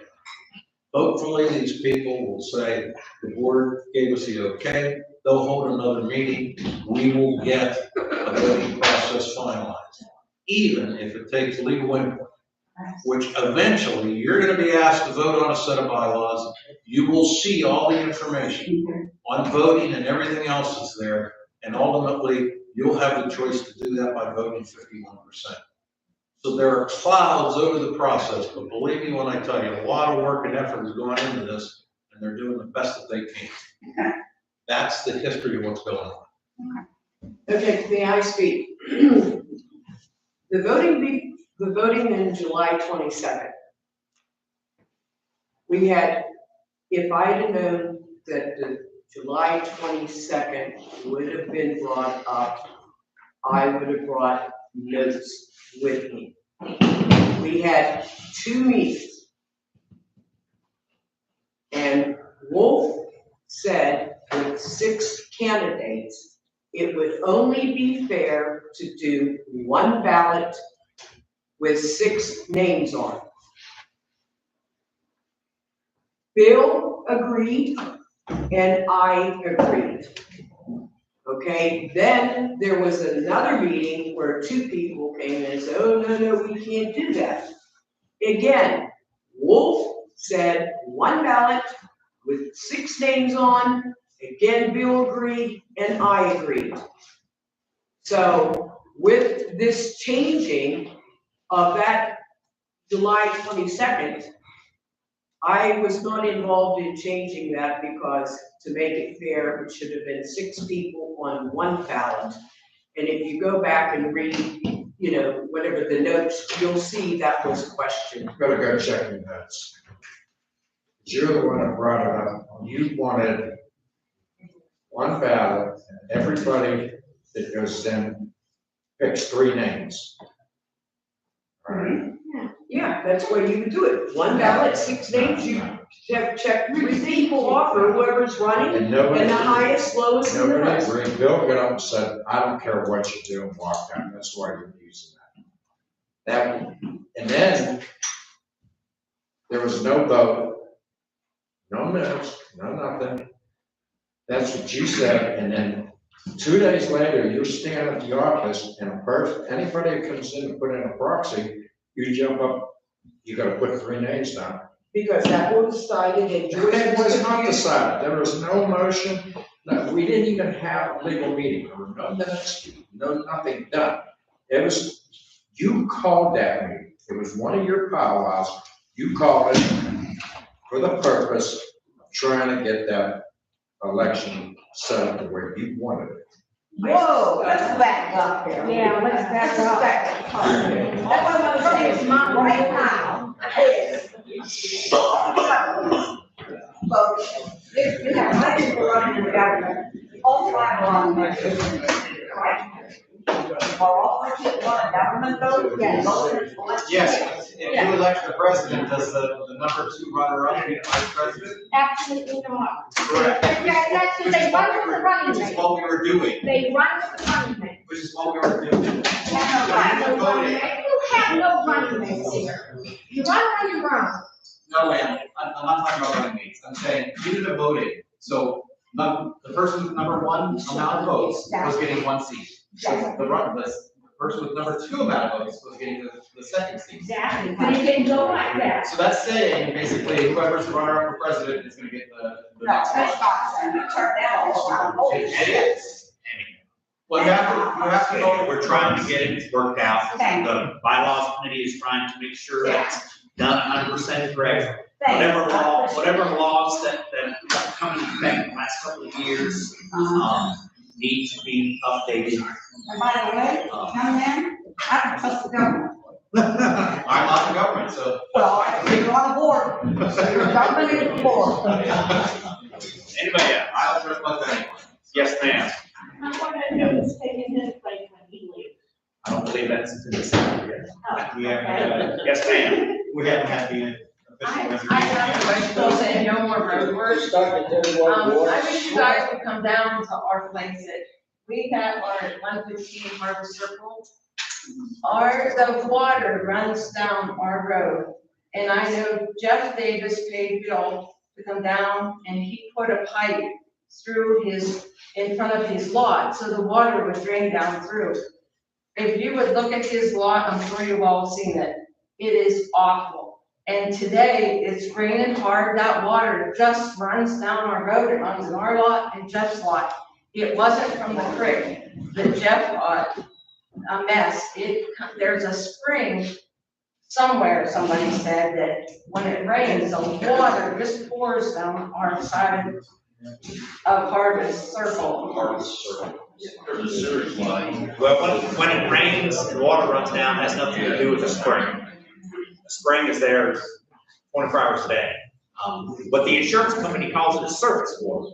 Hopefully these people will say, the board gave us the okay, they'll hold another meeting, we will get a voting process finalized, even if it takes legal input, which eventually you're going to be asked to vote on a set of bylaws. You will see all the information on voting and everything else that's there, and ultimately you'll have the choice to do that by voting 51%. So there are clouds over the process, but believe me when I tell you, a lot of work and effort has gone into this, and they're doing the best that they can. That's the history of what's going on.
Okay, may I speak? The voting in July 22nd. We had, if I had known that the July 22nd would have been brought up, I would have brought notes with me. We had 2 meetings. And Wolf said with 6 candidates, it would only be fair to do 1 ballot with 6 names on it. Bill agreed, and I agreed. Okay, then there was another meeting where 2 people came in and said, oh, no, we can't do that. Again, Wolf said 1 ballot with 6 names on. Again, Bill agreed, and I agreed. So with this changing of that July 22nd, I was not involved in changing that because to make it fair, it should have been 6 people on 1 ballot. And if you go back and read, you know, whatever the notes, you'll see that was questioned.
Better go check the notes. You're the one that brought it up. You wanted 1 ballot, and everybody that goes in picks 3 names. Right?
Yeah, that's why you would do it. 1 ballot, 6 names, you check 3 people off, or whoever's running,
And nobody,
and the highest, lowest, and the
nobody
rest.
agreed. Bill got up and said, I don't care what you do, and walked out. That's why you're using that. And then there was no vote, no minutes, no nothing. That's what you said, and then 2 days later, you're standing at the office, and a person, anybody that comes in to put in a proxy, you jump up, you gotta put 3 names down.
Because that was decided in Georgia.
It was not decided, there was no motion, no, we didn't even have a legal meeting, there were no minutes, no nothing done. It was, you called that meeting, it was one of your powwows, you called it for the purpose of trying to get that election set up the way you wanted it.
Whoa, let's back up here.
Yeah, let's back up.
That's what I'm gonna say is my right now is. Well, if you have 5 people running the government, all 5 are on there, right? Are all 5 people on a government vote? Yes.
Yes, if you elect the president, does the number two runner-up be vice president?
Absolutely not.
Correct.
That's what they run with the running
Which is
mate.
what we were doing,
They run with the running mate.
which is what we were doing.
You have no running mate. You have no running mates here. You run when you run.
No, ma'am, I'm not talking about running mates, I'm saying you did the voting, so the person with number one amount of votes was getting one seat. The person with number two amount of votes was getting the second seat.
Exactly. But it didn't go like that.
So that's saying, basically, whoever's the runner-up for president is gonna get the
No,
next
that's
one.
not saying, you turn that all around.
It is. Well, you have to vote.
We're trying to get it worked out. The bylaws committee is trying to make sure that's done 100% correct. Whatever laws that have come into effect in the last couple of years, need to be updated.
And by the way, young man, I don't trust the government.
I'm not the government, so.
Well, I think you're on board. So you're government is board.
Anybody else?
I don't trust anyone.
Yes, ma'am.
I want to know who's taking his place when he leaves.
I don't believe that's in the second yet.
Oh,
We haven't
okay.
had,
Yes, ma'am.
we haven't had the official.
I still say no more road work. I wish you guys would come down to our place that we have our 115 Harbor Circle. The water runs down our road. And I know Jeff Davis paid Bill to come down and he put a pipe through in front of his lot, so the water would drain down through. If you would look at his lot, I'm sure you've all seen it. It is awful. And today, it's raining hard, that water just runs down our road, it runs in our lot and Jeff's lot. It wasn't from the creek that Jeff got a mess. There's a spring somewhere, somebody said that when it rains, the water just pours down our side of Harvest Circle.
There's a sewage line.
Well, when it rains and water runs down, has nothing to do with the spring. The spring is there 24 hours a day. But the insurance company calls it a surface water.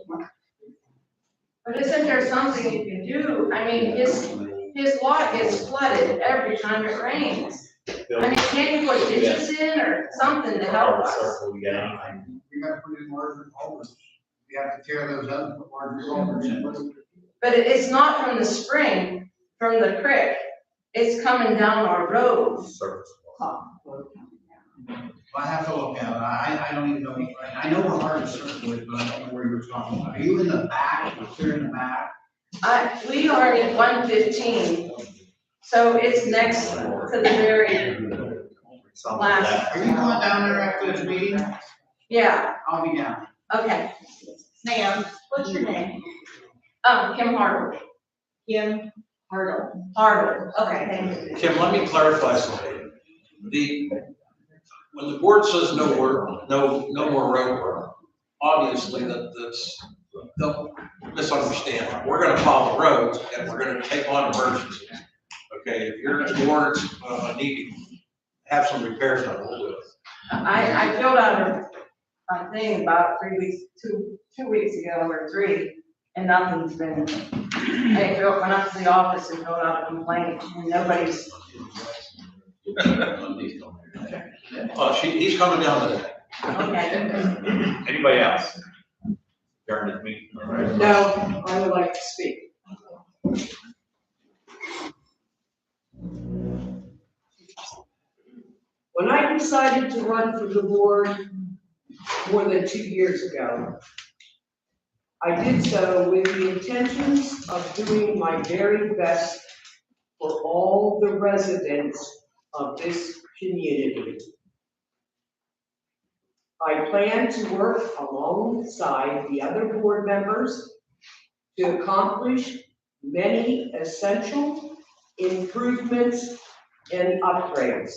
But isn't there something you can do? I mean, his lot gets flooded every time it rains. I mean, can't you put ditches in or something to help us?
We gotta put in larger culverts. We have to tear those up and put larger culverts in.
But it's not from the spring, from the creek. It's coming down our road.
I have to look at it. I don't even know. I know where Harvest Circle is, but I don't know where you're talking about. Are you in the back, or clear in the back?
We are in 115, so it's next to the very last.
Are you going down there after this meeting?
Yeah,
I'll be down.
okay.
Ma'am, what's your name?
Kim Hardle.
Kim Hardle.
Hardle, okay, thank you.
Kim, let me clarify something. When the board says no work, no more road work, obviously don't misunderstand. We're gonna follow the roads and we're gonna take on emergencies. Okay, if your boards need to have some repairs done, we'll do it.
I filled out a thing about 3 weeks, two weeks ago or 3, and nothing's been, I went up to the office and filled out a complaint, and nobody's.
He's coming down today.
Okay.
Anybody else? During this meeting? All right.
No, I would like to speak. When I decided to run for the board more than 2 years ago, I did so with the intentions of doing my very best for all the residents of this community. I plan to work alongside the other board members to accomplish many essential improvements and upgrades.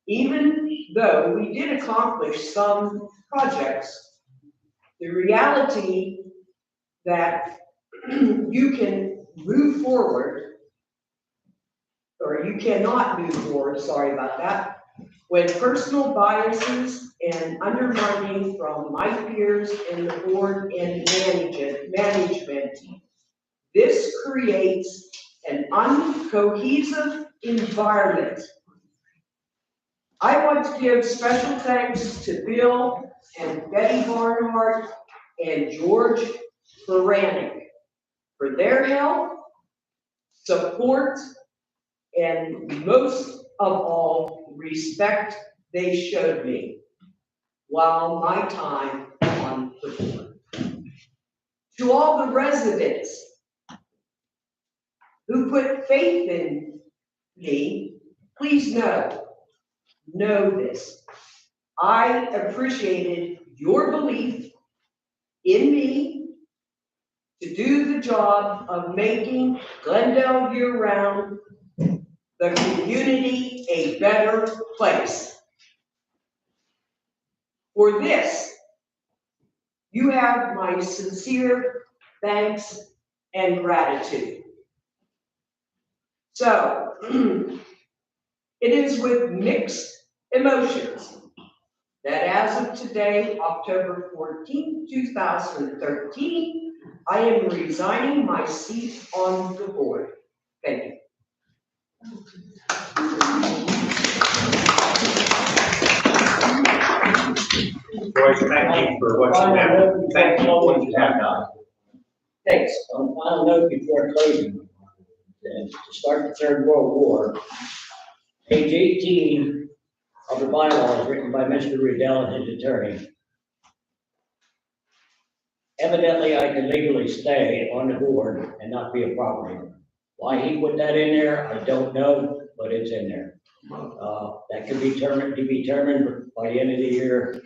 Even though we did accomplish some projects, the reality that you can move forward, or you cannot move forward, sorry about that, when personal biases and undermining from my peers in the board and management, this creates an uncohesive environment. I want to give special thanks to Bill and Betty Barnhart and George Floranic for their help, support, and most of all, respect they showed me while my time on the board. To all the residents who put faith in me, please know this. I appreciated your belief in me to do the job of making Glendale year-round the community a better place. For this, you have my sincere thanks and gratitude. So, it is with mixed emotions that as of today, October 14, 2013, I am resigning my seat on the board. Thank you.
Joyce, thank you for what you have, thank you for what you have done.
Thanks.
On a final note before closing, to start the Third World War, page 18 of the bylaws written by Mr. Riddell and his attorney. Evidently, I can legally stay on the board and not be a property owner. Why he put that in there, I don't know, but it's in there. That can be determined by the end of the year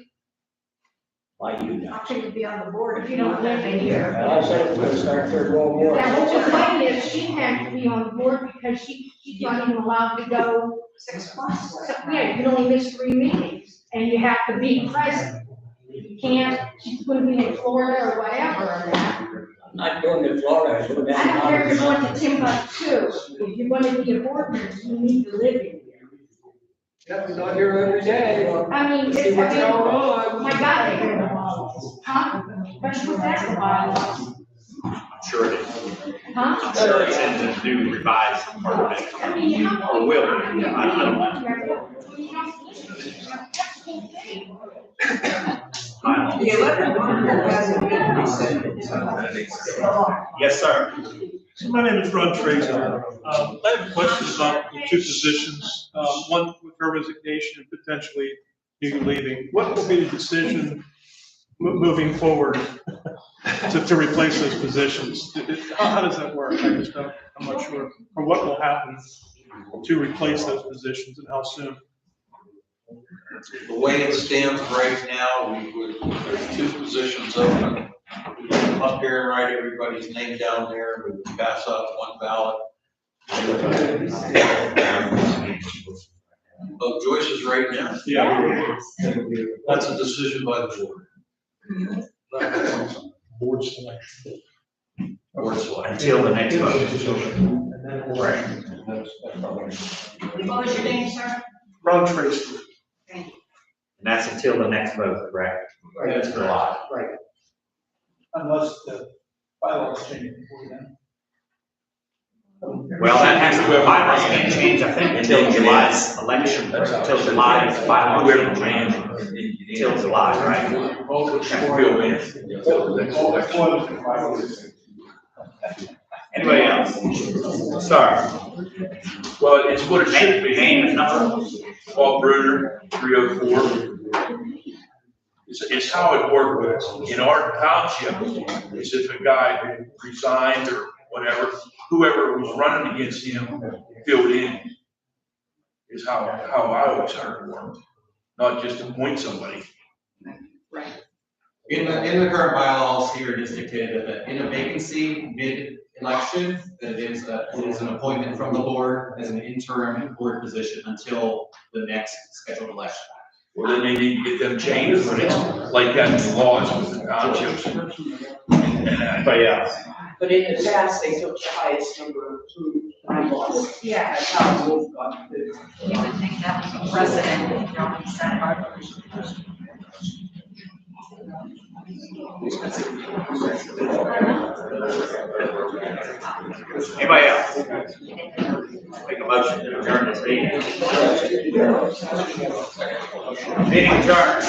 by you guys.
How can you be on the board if you don't live in here?
I said we're gonna start Third World War.
Yeah, what you're saying is she had to be on the board because she's not even allowed to go 6 o'clock. So, yeah, you can only miss 3 meetings and you have to be present. You can't, she's gonna be in Florida or whatever and that.
I'm not going to Florida, I'm going
I don't care if you're
down.
going to Timbuktu. If you're going to be a board member, you need to live in here.
Yeah, we're not here every day.
I mean,
See
it's,
what's going on.
my God, they hear the laws. Huh? But you put that in the bylaws.
I'm sure it is.
Huh?
I'm sure it's in the new revised part of it.
I mean, you have.
Or will be, yeah, I don't know.
The 11th hasn't been rescinded.
Yes, sir.
So my name is Ron Tracy. I have a question about the 2 positions, one with her resignation and potentially you leaving. What will be the decision moving forward to replace those positions? How does that work? I just don't, I'm not sure. Or what will happen to replace those positions and how soon?
The way it stands right now, there's 2 positions open. We come up here and write everybody's name down there, we would pass out 1 ballot. Oh, Joyce is right now?
Yeah.
That's a decision by the board.
Board selection.
Board selection.
Until the next vote.
Right.
What was your name, sir?
Ron Tracy.
And that's until the next vote, correct?
Right.
That's July.
Right.
Unless the bylaws change before then.
Well, that has to, bylaws can't change, I think, until July's election, until July's bylaws can't change until July, right? Anybody else? Sorry.
Well, it's what it should be.
Name and number.
Paul Bruner, 304. It's how it worked in our township, is if a guy resigned or whatever, whoever was running against him filled in, is how I always heard it worked, not just appoint somebody.
In the current bylaws here, it is dictated that in a vacancy mid-election, that it is an appointment from the board as an interim board position until the next scheduled election.
Well, then they need to get them changed when it's like that in the laws with the townships.
But yeah.
But in the past, they took the highest number of bylaws.
Yeah.
That's how we've got to.
You would think that was a precedent if you're on the Senate.
Anybody else? Make a motion to adjourn this meeting. Meeting adjourned.